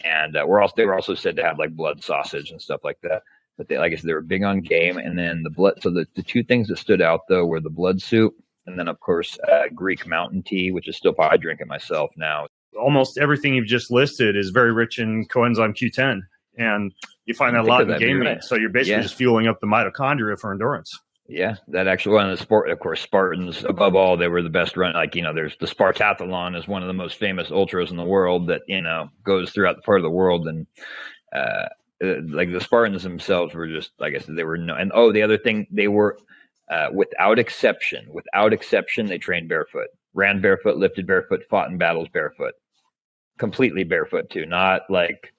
And they were also said to have like blood sausage and stuff like that. But they were big on game. And then the blood. So the two things that stood out though were the blood soup, and then of course Greek mountain tea, which is still I drink it myself now. Almost everything you've just listed is very rich in coenzyme Q10, and you find that a lot in game meat. So you're basically just fueling up the mitochondria for endurance. Yeah, that actually one of the sport, of course, Spartans above all, they were the best run. Like, there's the Spartathlon is one of the most famous ultras in the world that, goes throughout the part of the world. And like the Spartans themselves were just, like I said, they were no. And the other thing, they were without exception, they trained barefoot, ran barefoot, lifted barefoot, fought in battles barefoot, completely barefoot too, not like,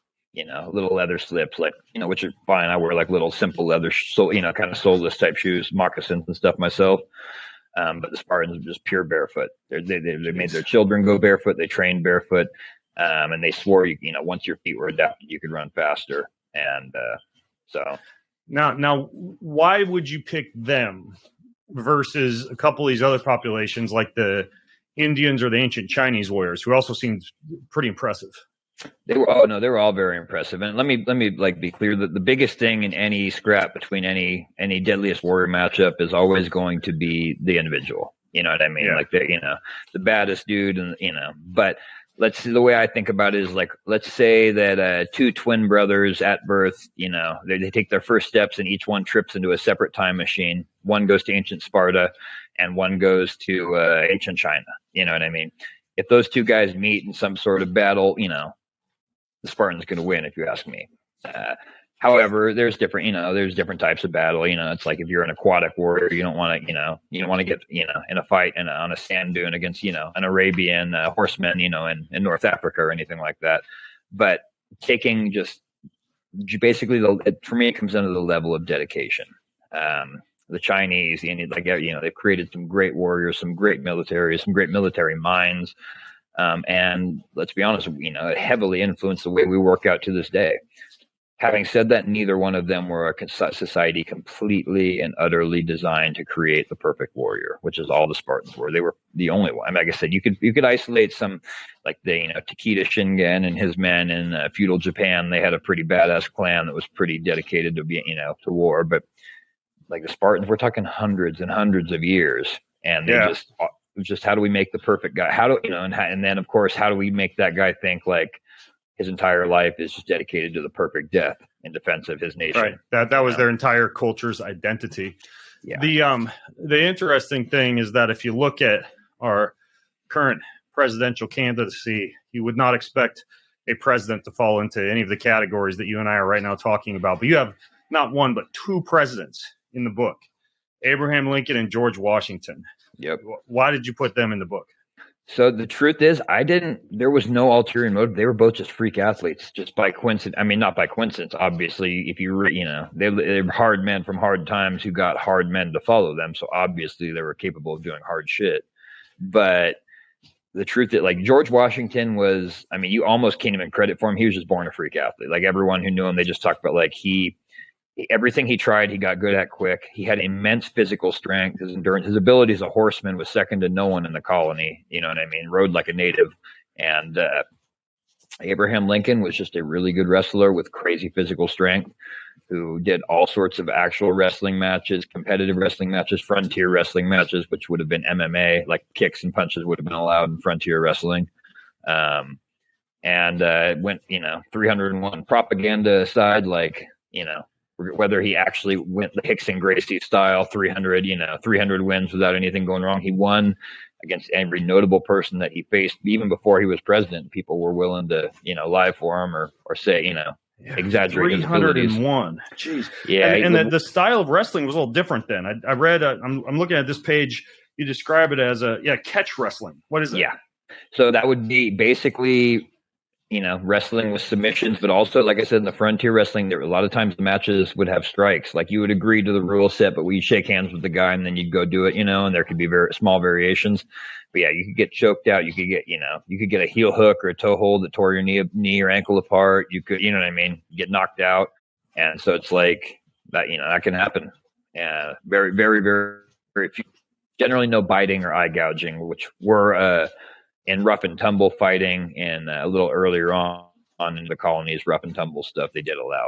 little leather slips, like, which are fine. I wear like little simple leather, kind of soleless type shoes, moccasins and stuff myself. But the Spartans are just pure barefoot. They made their children go barefoot. They trained barefoot, and they swore, once your feet were adapted, you could run faster. And so now, why would you pick them versus a couple of these other populations like the Indians or the ancient Chinese warriors, who also seemed pretty impressive? They were all very impressive. And let me like be clear that the biggest thing in any scrap between any deadliest warrior matchup is always going to be the individual. You know what I mean? Yeah. Like the baddest dude, and but the way I think about it is like, let's say that two twin brothers at birth, they take their first steps and each one trips into a separate time machine. One goes to ancient Sparta and one goes to ancient China. You know what I mean? If those two guys meet in some sort of battle, the Spartan's going to win, if you ask me. However, there's different types of battle. It's like if you're an aquatic warrior, you don't want to get, in a fight on a sand dune against, an Arabian horseman, in North Africa or anything like that. But taking just basically, for me, it comes down to the level of dedication. The Chinese, the Indian, they've created some great warriors, some great military minds. And let's be honest, it heavily influenced the way we work out to this day. Having said that, neither one of them were a society completely and utterly designed to create the perfect warrior, which is all the Spartans were. They were the only one. I mean, like I said, you could isolate some, like Takeda Shingen and his men in feudal Japan. They had a pretty badass clan that was pretty dedicated to to war. But like the Spartans, we're talking hundreds and hundreds of years, and they just how do we make the perfect guy? How do and then of course, how do we make that guy think like his entire life is just dedicated to the perfect death in defense of his nation? Right. That was their entire culture's identity. Yeah. The interesting thing is that if you look at our current presidential candidacy, you would not expect a president to fall into any of the categories that you and I are right now talking about. But you have not one, but two presidents in the book, Abraham Lincoln and George Washington. Yep. Why did you put them in the book? So the truth is, there was no ulterior motive. They were both just freak athletes, just by coincidence. I mean, not by coincidence, obviously. If they're hard men from hard times who got hard men to follow them. So obviously they were capable of doing hard shit. But the truth is, like, George Washington was, I mean, you almost can't even credit for him. He was just born a freak athlete. Like, everyone who knew him, they just talked about like everything he tried, he got good at quick. He had immense physical strength. His endurance, his ability as a horseman was second to no one in the colony. You know what I mean? Rode like a native. And Abraham Lincoln was just a really good wrestler with crazy physical strength, who did all sorts of actual wrestling matches, competitive wrestling matches, frontier wrestling matches, which would have been MMA, like kicks and punches would have been allowed in frontier wrestling. And went, 301 propaganda aside, like, whether he actually went the Hickson Gracie style 300 wins without anything going wrong. He won against every notable person that he faced, even before he was president. People were willing to, lie for him or say, exaggerate. 301. Jeez. Yeah. And the style of wrestling was a little different then. I read, I'm looking at this page. You describe it as catch wrestling. What is it? Yeah. So that would be basically, wrestling with submissions, but also, like I said, in the frontier wrestling, there a lot of times the matches would have strikes. Like, you would agree to the rule set, but we'd shake hands with the guy and then you'd go do it, and there could be very small variations. But yeah, you could get choked out. You could get, you could get a heel hook or a toe hold that tore your knee or ankle apart. You could, get knocked out. And so it's like that, that can happen. Yeah. Very, very, very, very few. Generally no biting or eye gouging, which were, in rough and tumble fighting, and a little earlier on in the colonies, rough and tumble stuff, they did allow,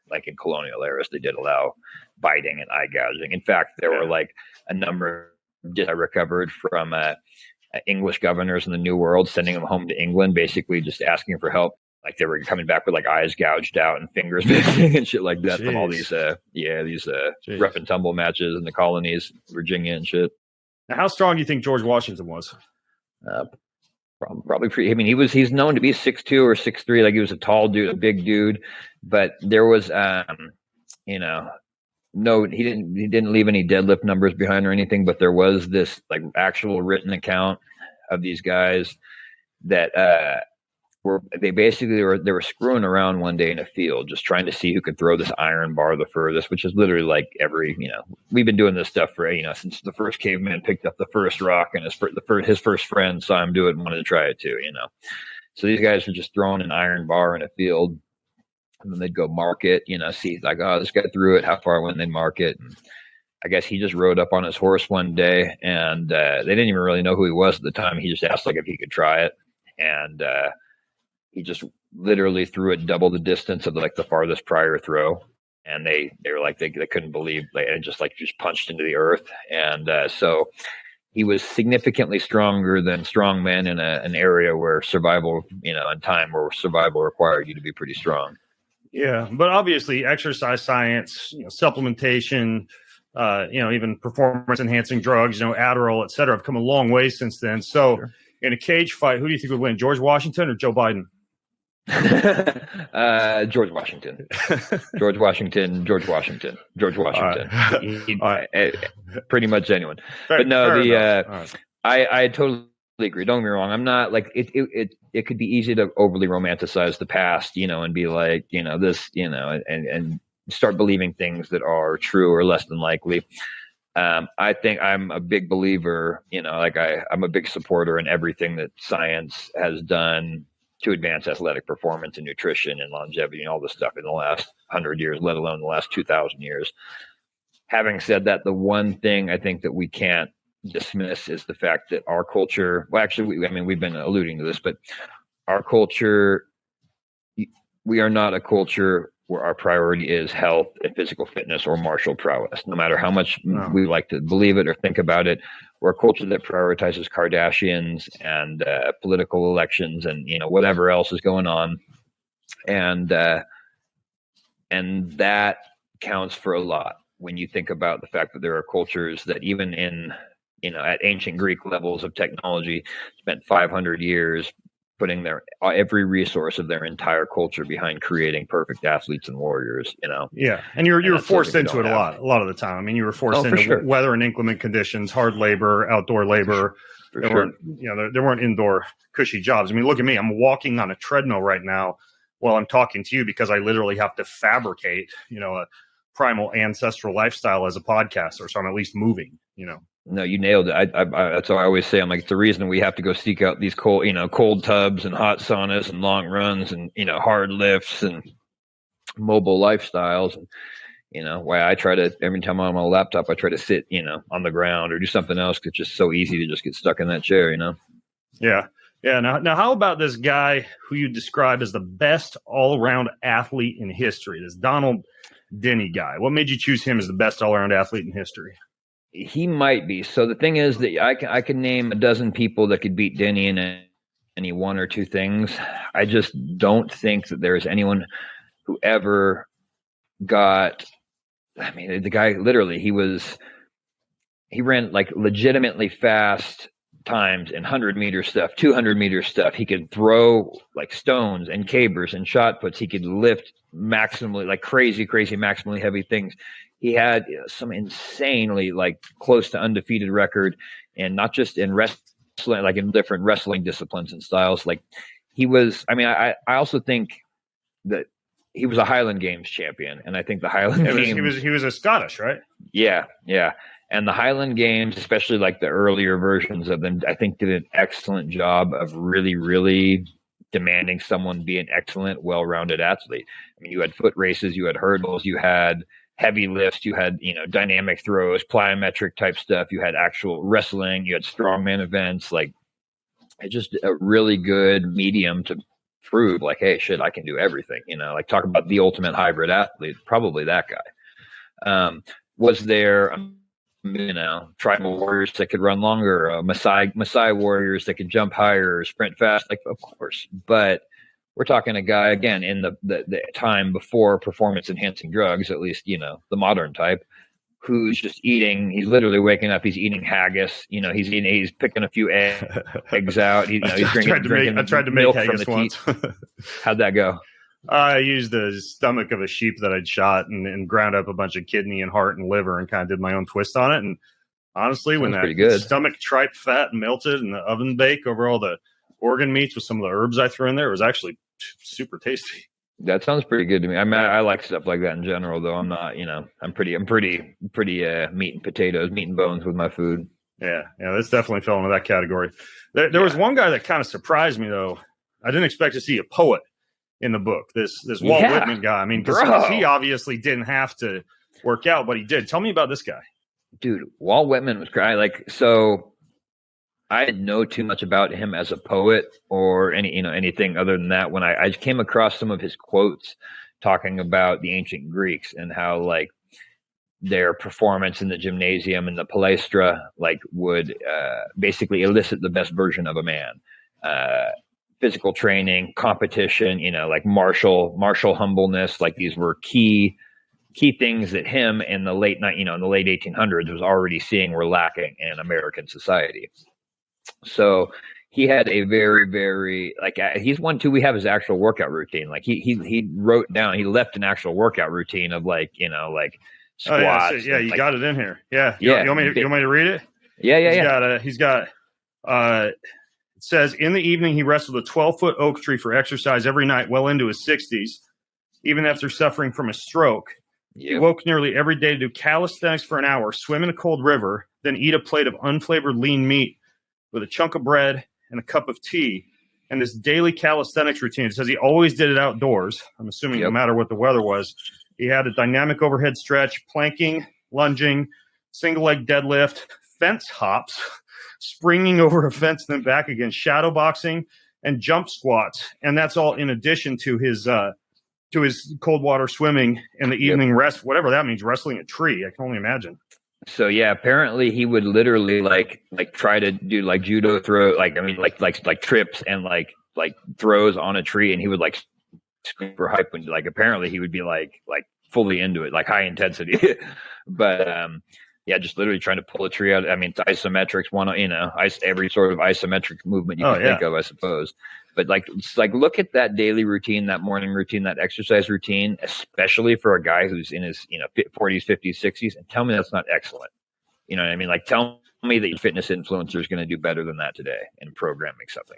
like in colonial eras, they did allow biting and eye gouging. In fact, there were like a number I recovered from English governors in the New World, sending them home to England, basically just asking for help. Like, they were coming back with like eyes gouged out and fingers missing and shit like that. Jeez. From all these, rough and tumble matches in the colonies, Virginia and shit. Now, how strong do you think George Washington was? Probably pretty. I mean, he's known to be 6'2" or 6'3", like he was a tall dude, a big dude. But there was, you know, no, he didn't leave any deadlift numbers behind or anything. But there was this like actual written account of these guys that they were screwing around one day in a field, just trying to see who could throw this iron bar the furthest, which is literally like we've been doing this stuff for, since the first caveman picked up the first rock and his first friend saw him do it and wanted to try it too, So these guys were just throwing an iron bar in a field, and then they'd go mark it, see like, oh, this guy threw it, how far went they mark it. And I guess he just rode up on his horse one day, and they didn't even really know who he was at the time. He just asked like if he could try it, and he just literally threw it double the distance of like the farthest prior throw. And they were like, they couldn't believe, like, it just punched into the earth. And so he was significantly stronger than strong men in an area where survival, in time where survival required you to be pretty strong. Yeah. But obviously exercise science, supplementation, even performance enhancing drugs, Adderall, et cetera, have come a long way since then. So sure. In a cage fight, who do you think would win, George Washington or Joe Biden? George Washington. Pretty much anyone. But no, I totally agree. Don't get me wrong. I'm not like it could be easy to overly romanticize the past, and be like, this, and start believing things that are true or less than likely. I think I'm a big believer, I'm a big supporter in everything that science has done to advance athletic performance and nutrition and longevity and all this stuff in the last 100 years, let alone the last 2,000 years. Having said that, the one thing I think that we can't dismiss is the fact that our culture, well, actually, we've been alluding to this, but our culture, we are not a culture where our priority is health and physical fitness or martial prowess, no matter how much we like to believe it or think about it. We're a culture that prioritizes Kardashians and political elections and, whatever else is going on. And that counts for a lot when you think about the fact that there are cultures that even in, at ancient Greek levels of technology spent 500 years putting their every resource of their entire culture behind creating perfect athletes and warriors, Yeah, and you're forced into it a lot of the time. You were forced into weather and inclement conditions, hard labor, outdoor labor. There weren't indoor cushy jobs. Look at me. I'm walking on a treadmill right now while I'm talking to you because I literally have to fabricate, a primal ancestral lifestyle as a podcaster. So I'm at least moving, No, you nailed it. That's what I always say. I'm like, the reason we have to go seek out these cold tubs and hot saunas and long runs and, hard lifts and mobile lifestyles. And, why I try to, every time I'm on a laptop, I try to sit, on the ground or do something else. 'Cause it's just so easy to just get stuck in that chair, Yeah. Yeah. Now, how about this guy who you describe as the best all-around athlete in history, this Donald Denny guy? What made you choose him as the best all-around athlete in history? He might be. So the thing is that I can name a dozen people that could beat Denny in any one or two things. I just don't think that there's anyone who ever got. The guy literally he ran like legitimately fast times in 100-meter stuff, 200-meter stuff. He could throw like stones and cabers and shot puts. He could lift maximally, like crazy maximally heavy things. He had some insanely like close to undefeated record, and not just in wrestling, like in different wrestling disciplines and styles. Like he was, I also think that he was a Highland Games champion, and I think the Highland Games, he was a Scottish, right? Yeah. And the Highland Games, especially like the earlier versions of them, I think did an excellent job of really, really demanding someone be an excellent, well-rounded athlete. You had foot races, you had hurdles, you had heavy lifts, you had, dynamic throws, plyometric type stuff, you had actual wrestling, you had strongman events. Like it's just a really good medium to prove like, hey, shit, I can do everything, like talk about the ultimate hybrid athlete, probably that guy. Was there, tribal warriors that could run longer, Maasai warriors that could jump higher, sprint fast, like of course, but we're talking a guy again in the time before performance enhancing drugs, at least, the modern type, who's just eating. He's literally waking up. He's eating haggis. You know, he's picking a few eggs out. He's drinking I tried to make milk haggis from the once. How'd that go? I used the stomach of a sheep that I'd shot and ground up a bunch of kidney and heart and liver and kind of did my own twist on it. And honestly, when that stomach tripe fat melted in the oven bake over all the organ meats with some of the herbs I threw in there, it was actually super tasty. That sounds pretty good to me. I mean, I like stuff like that in general, though. I'm not, I'm pretty meat and potatoes, meat and bones with my food. Yeah, this definitely fell into that category. There was one guy that kind of surprised me, though. I didn't expect to see a poet in the book. This Walt Whitman guy. I mean, because he obviously didn't have to work out, but he did. Tell me about this guy. Dude, Walt Whitman was great. So I didn't know too much about him as a poet or anything other than that. When I came across some of his quotes talking about the ancient Greeks and how their performance in the gymnasium and the palestra would basically elicit the best version of a man. Physical training, competition, martial humbleness, these were key things that him in the late 1800s was already seeing were lacking in American society. So he had a very, very he's one too. We have his actual workout routine. He wrote down, he left an actual workout routine of squats. Oh, yeah, you got it in here. Yeah. You want me to read it? Yeah. He's got it says, in the evening, he wrestled a 12-foot oak tree for exercise every night well into his 60s, even after suffering from a stroke. Yep. He woke nearly every day to do calisthenics for an hour, swim in a cold river, then eat a plate of unflavored lean meat with a chunk of bread and a cup of tea. And this daily calisthenics routine, it says he always did it outdoors. I'm assuming no matter what the weather was. He had a dynamic overhead stretch, planking, lunging, single leg deadlift, fence hops, springing over a fence and then back again, shadow boxing, and jump squats. And that's all in addition to his cold water swimming and the evening rest, whatever that means, wrestling a tree. I can only imagine. So yeah, apparently he would literally try to do judo throw, trips and throws on a tree, and he would scream for hype when apparently he would be fully into it, high intensity. But just literally trying to pull a tree out. I mean, it's isometrics, every sort of isometric movement you can think of, I suppose. But look at that daily routine, that morning routine, that exercise routine, especially for a guy who's in his 40s, 50s, 60s, and tell me that's not excellent. You know what I mean? Tell me that your fitness influencer is going to do better than that today in programming something.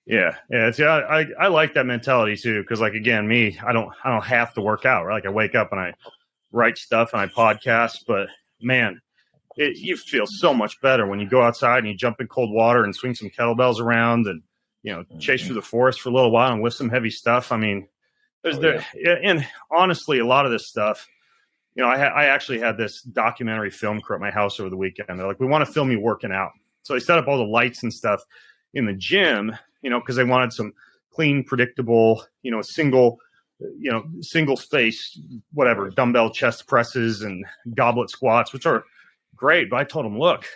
Yeah. I like that mentality too, because again, me, I don't have to work out. Right? I wake up and I write stuff and I podcast, but man, you feel so much better when you go outside and you jump in cold water and swing some kettlebells around and chase through the forest for a little while and lift some heavy stuff. I mean, and honestly, a lot of this stuff, I actually had this documentary film crew at my house over the weekend. They're like, we want to film you working out. So they set up all the lights and stuff in the gym, because they wanted some clean, predictable, single space, whatever, dumbbell chest presses and goblet squats, which are great. But I told them, look,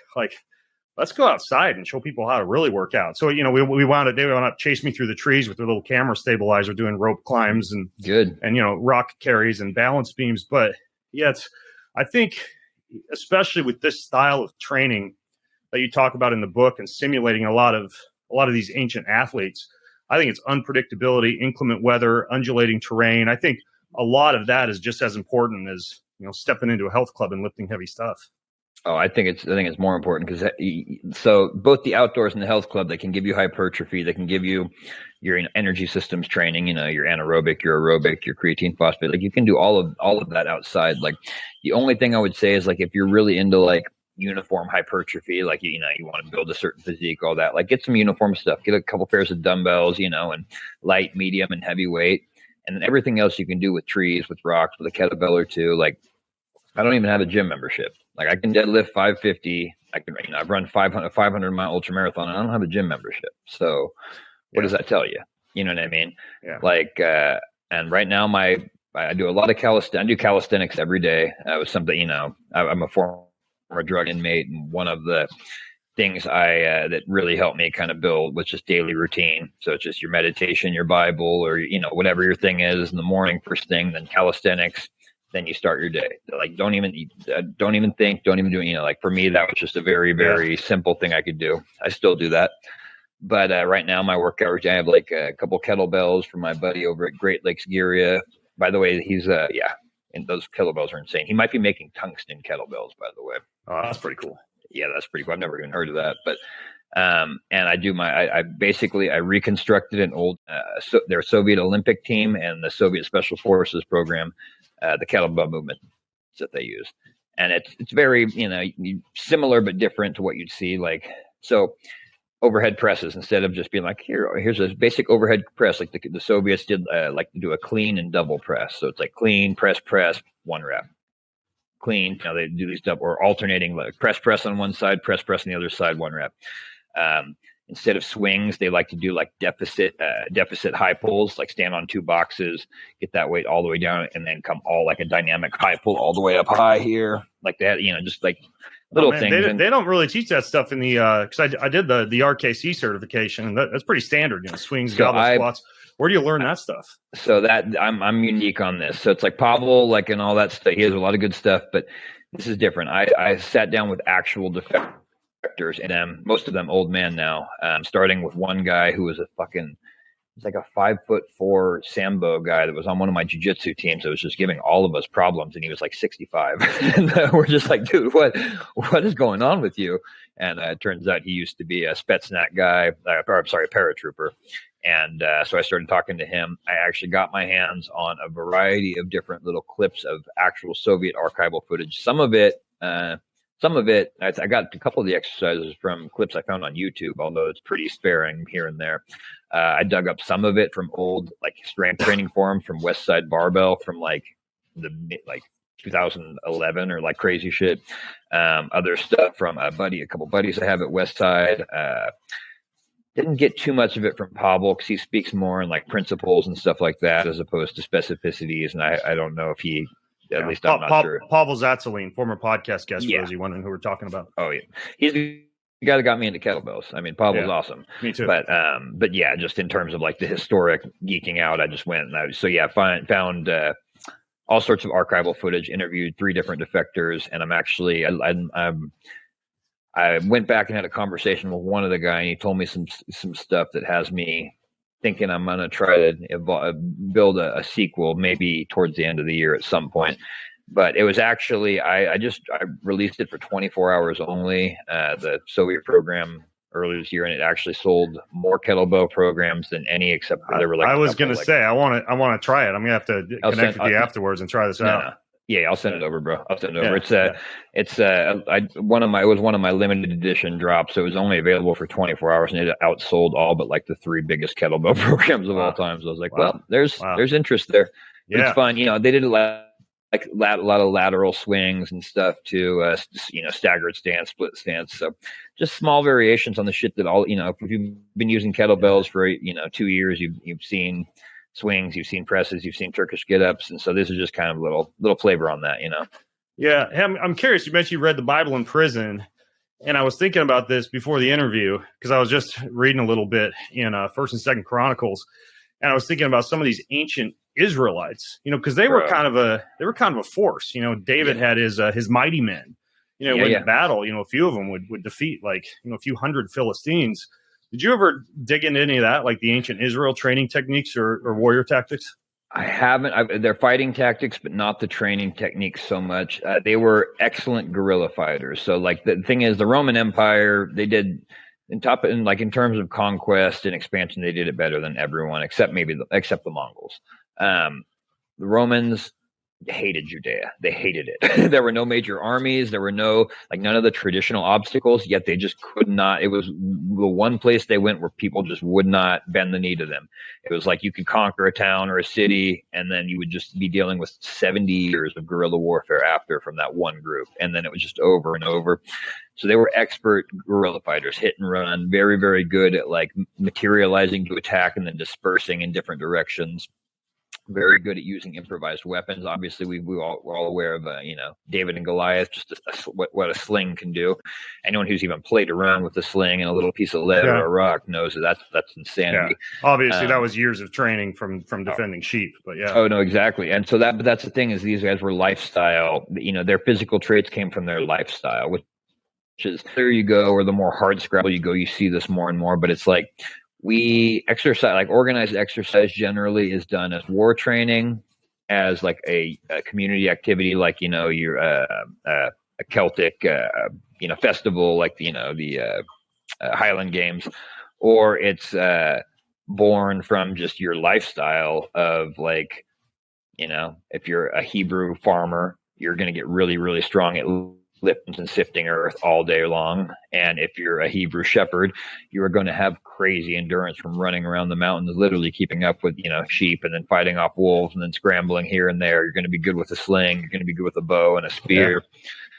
let's go outside and show people how to really work out. So, we wound up chasing me through the trees with their little camera stabilizer, doing rope climbs and rock carries and balance beams. But I think, especially with this style of training that you talk about in the book and simulating a lot of these ancient athletes, I think it's unpredictability, inclement weather, undulating terrain. I think a lot of that is just as important as, stepping into a health club and lifting heavy stuff. Oh, I think it's more important because so both the outdoors and the health club, they can give you hypertrophy, they can give you your energy systems training, your anaerobic, your aerobic, your creatine phosphate. You can do all of that outside. The only thing I would say is if you're really into uniform hypertrophy, you want to build a certain physique, all that, get some uniform stuff, get a couple pairs of dumbbells, and light, medium, and heavy weight, and then everything else you can do with trees, with rocks, with a kettlebell or two. I don't even have a gym membership. I can deadlift 550. I can, I've run 500 mile ultramarathon, and I don't have a gym membership. So what does that tell you? You know what I mean? Yeah. And right now I do a lot of calisthenics. I do calisthenics every day. That was something, I'm a former drug inmate, and one of the things that really helped me kind of build was just daily routine. So it's just your meditation, your Bible, or whatever your thing is in the morning, first thing, then calisthenics, then you start your day. Like, don't even think, don't even do it. Like for me, that was just a very, very simple thing I could do. I still do that. But right now, my workout routine, I have like a couple kettlebells from my buddy over at Great Lakes Gear. By the way, he's and those kettlebells are insane. He might be making tungsten kettlebells, by the way. Oh, that's pretty cool. Yeah, that's pretty cool. I've never even heard of that. But and I do I reconstructed an old their Soviet Olympic team and the Soviet Special Forces program, the kettlebell movement that they use, and it's very similar but different to what you'd see so. Overhead presses, instead of just being like, here's a basic overhead press, like the Soviets did, like to do a clean and double press. So it's like clean, press, 1 rep. Clean, they do these double or alternating, like press on one side, press on the other side, 1 rep. Instead of swings, they like to do like deficit high pulls, like stand on 2 boxes, get that weight all the way down, and then come all like a dynamic high pull all the way up high here, like that. Just like little things. They don't really teach that stuff in the because I did the RKC certification, and that's pretty standard. Swings, goblet squats. Where do you learn that stuff? So that I'm unique on this. So it's like Pavel, like, and all that stuff. He has a lot of good stuff, but this is different. I sat down with actual defectors, and most of them old men now. Starting with one guy who was he's like a 5'4" Sambo guy that was on one of my jiu-jitsu teams that was just giving all of us problems, and he was like 65. And we're just like, dude, what is going on with you? And it turns out he used to be a Spetsnaz guy, a paratrooper. And so I started talking to him. I actually got my hands on a variety of different little clips of actual Soviet archival footage. Some of it, I got a couple of the exercises from clips I found on YouTube, although it's pretty sparing here and there. I dug up some of it from old like strength training forums from West Side Barbell from like 2011 or like crazy shit. Other stuff from a couple buddies I have at West Side. Didn't get too much of it from Pavel because he speaks more in like principles and stuff like that as opposed to specificities. And I don't know if he, at least I'm not sure. Pavel Zatzelin, former podcast guest, for those of you wondering who we're talking about. Oh yeah, he's the guy that got me into kettlebells. I mean, Pavel's awesome. Me too. But yeah, just in terms of like the historic geeking out, I just went and found all sorts of archival footage, interviewed 3 different defectors, and I'm actually I went back and had a conversation with one of the guys, and he told me some stuff that has me thinking I'm going to try to build a sequel, maybe towards the end of the year at some point. But it was actually, I released it for 24 hours only, the Soviet program earlier this year, and it actually sold more kettlebell programs than any, except for there were like. I was going to say, I want to try it. I'm going to have to connect with you afterwards and try this out. No. Yeah, I'll send it over, bro. I'll send it over. It was one of my limited edition drops. So it was only available for 24 hours, and it outsold all but like the 3 biggest kettlebell programs of all time. So I was like, well, there's interest there. But it's fun. They did a lot of lateral swings and stuff too. Staggered stance, split stance. So just small variations on the shit that all. If you've been using kettlebells for 2 years, you've seen swings, you've seen presses, you've seen Turkish get-ups, and so this is just kind of little flavor on that, Yeah, I'm curious. You mentioned you read the Bible in prison, and I was thinking about this before the interview because I was just reading a little bit in First and Second Chronicles, and I was thinking about some of these ancient Israelites, because they were kind of a force. David had his mighty men. In battle, a few of them would defeat a few hundred Philistines. Did you ever dig into any of that, like the ancient Israel training techniques or warrior tactics? I haven't. They're fighting tactics, but not the training techniques so much. They were excellent guerrilla fighters. So, like, the thing is, the Roman Empire, they did in terms of conquest and expansion, they did it better than everyone except the Mongols. The Romans hated Judea. They hated it. There were no major armies. There were none of the traditional obstacles, yet they just could not. It was the one place they went where people just would not bend the knee to them. It was like you could conquer a town or a city, and then you would just be dealing with 70 years of guerrilla warfare from that one group. And then it was just over and over. So they were expert guerrilla fighters, hit and run, very, very good at like materializing to attack and then dispersing in different directions. very good at using improvised weapons. Obviously, we're all aware of, David and Goliath, just what a sling can do. Anyone who's even played around with a sling and a little piece of lead or a rock knows that's insanity. Yeah. Obviously, that was years of training from defending sheep, but yeah. Oh, no, exactly. And so that's the thing, is these guys were lifestyle, their physical traits came from their lifestyle, which is, there you go, or the more hard scrabble you go, you see this more and more, but it's like, we exercise, like organized exercise generally is done as war training, as like a community activity, like, you're a Celtic, festival, like, the Highland Games, or it's born from just your lifestyle of, like, if you're a Hebrew farmer, you're going to get really, really strong at lifting and sifting earth all day long. And if you're a Hebrew shepherd, you are going to have crazy endurance from running around the mountains, literally keeping up with, sheep, and then fighting off wolves, and then scrambling here and there. You're going to be good with a sling. You're going to be good with a bow and a spear.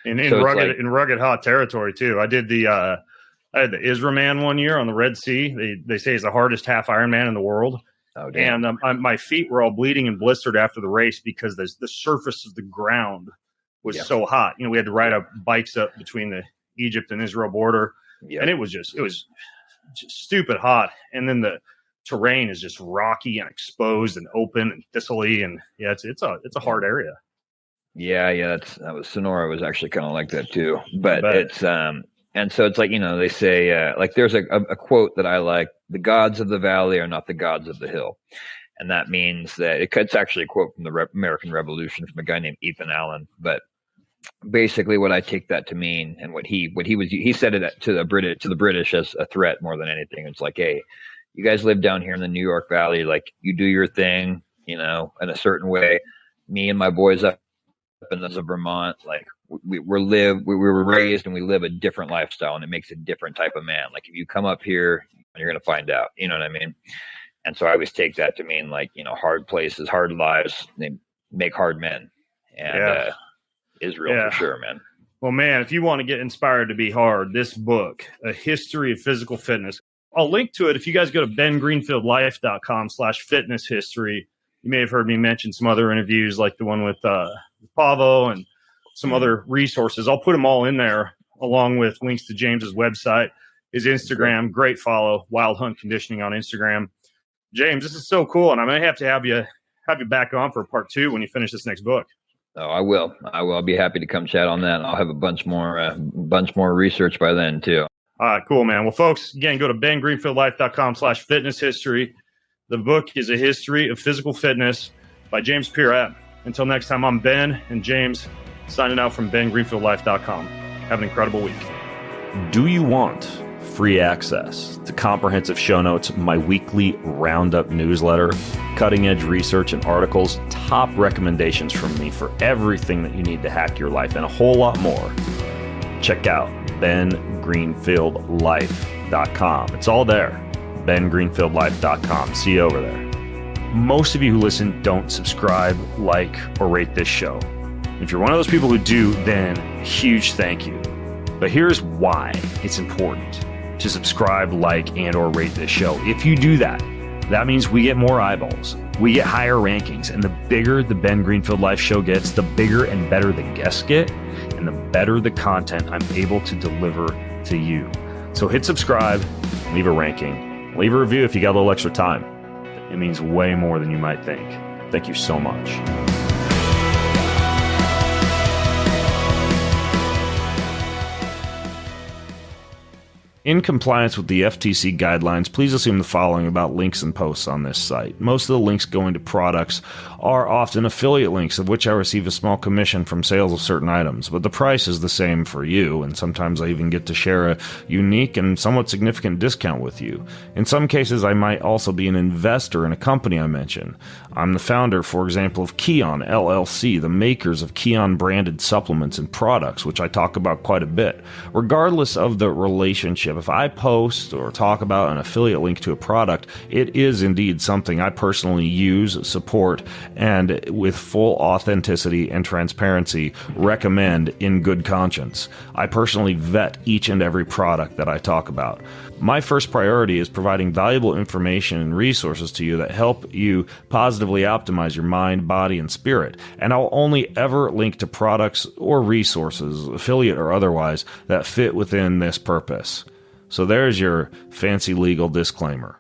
Yeah. In rugged hot territory too. I had the Israel man one year on the Red Sea. They say he's the hardest half Ironman in the world. Oh, damn. And my feet were all bleeding and blistered after the race because the surface of the ground was so hot. We had to ride our bikes up between the Egypt and Israel border, and it was just stupid hot. And then the terrain is just rocky and exposed and open and thistly, and it's a hard area. Yeah, that was Sonora was actually kind of like that too. But it's and so it's like, they say, like, there's a quote that I like: "The gods of the valley are not the gods of the hill." And that means that it's actually a quote from the American Revolution from a guy named Ethan Allen. But basically what I take that to mean, and what he said it to the British as a threat more than anything. It's like, hey, you guys live down here in the New York Valley, like, you do your thing, in a certain way. Me and my boys up in the Vermont, like, we were raised and we live a different lifestyle, and it makes a different type of man. Like, if you come up here, you're going to find out, you know what I mean? And so I always take that to mean, like, hard places, hard lives, they make hard men. And Israel for sure, man. Well, man, if you want to get inspired to be hard, this book, A History of Physical Fitness, I'll link to it. If you guys go to bengreenfieldlife.com/fitness history, you may have heard me mention some other interviews, like the one with Pavo and some other resources. I'll put them all in there, along with links to James's website, his Instagram. Great follow, Wild Hunt Conditioning on Instagram. James, this is so cool, and I may have to have you back on for part 2 when you finish this next book. Oh, I will. I'll be happy to come chat on that. I'll have a bunch more research by then too. All right, cool, man. Well, folks, again, go to bengreenfieldlife.com/fitness history. The book is A History of Physical Fitness by James Pieratt. Until next time, I'm Ben and James, signing out from bengreenfieldlife.com. Have an incredible week. Do you want free access to comprehensive show notes, my weekly roundup newsletter, cutting-edge research and articles, top recommendations from me for everything that you need to hack your life, and a whole lot more? Check out bengreenfieldlife.com. It's all there. bengreenfieldlife.com. See you over there. Most of you who listen don't subscribe, like, or rate this show. If you're one of those people who do, then huge thank you. But here's why it's important to subscribe, like, and or rate this show. If you do that, that means we get more eyeballs, we get higher rankings, and the bigger the Ben Greenfield Life show gets, the bigger and better the guests get, and the better the content I'm able to deliver to you. So hit subscribe, leave a ranking, leave a review if you got a little extra time. It means way more than you might think. Thank you so much. In compliance with the FTC guidelines, please assume the following about links and posts on this site. Most of the links going to products are often affiliate links, of which I receive a small commission from sales of certain items, but the price is the same for you, and sometimes I even get to share a unique and somewhat significant discount with you. In some cases, I might also be an investor in a company I mention. I'm the founder, for example, of Keon LLC, the makers of Keon-branded supplements and products, which I talk about quite a bit. Regardless of the relationship, of. If I post or talk about an affiliate link to a product, it is indeed something I personally use, support, and with full authenticity and transparency recommend in good conscience. I personally vet each and every product that I talk about. My first priority is providing valuable information and resources to you that help you positively optimize your mind, body, and spirit. And I'll only ever link to products or resources, affiliate or otherwise, that fit within this purpose. So there's your fancy legal disclaimer.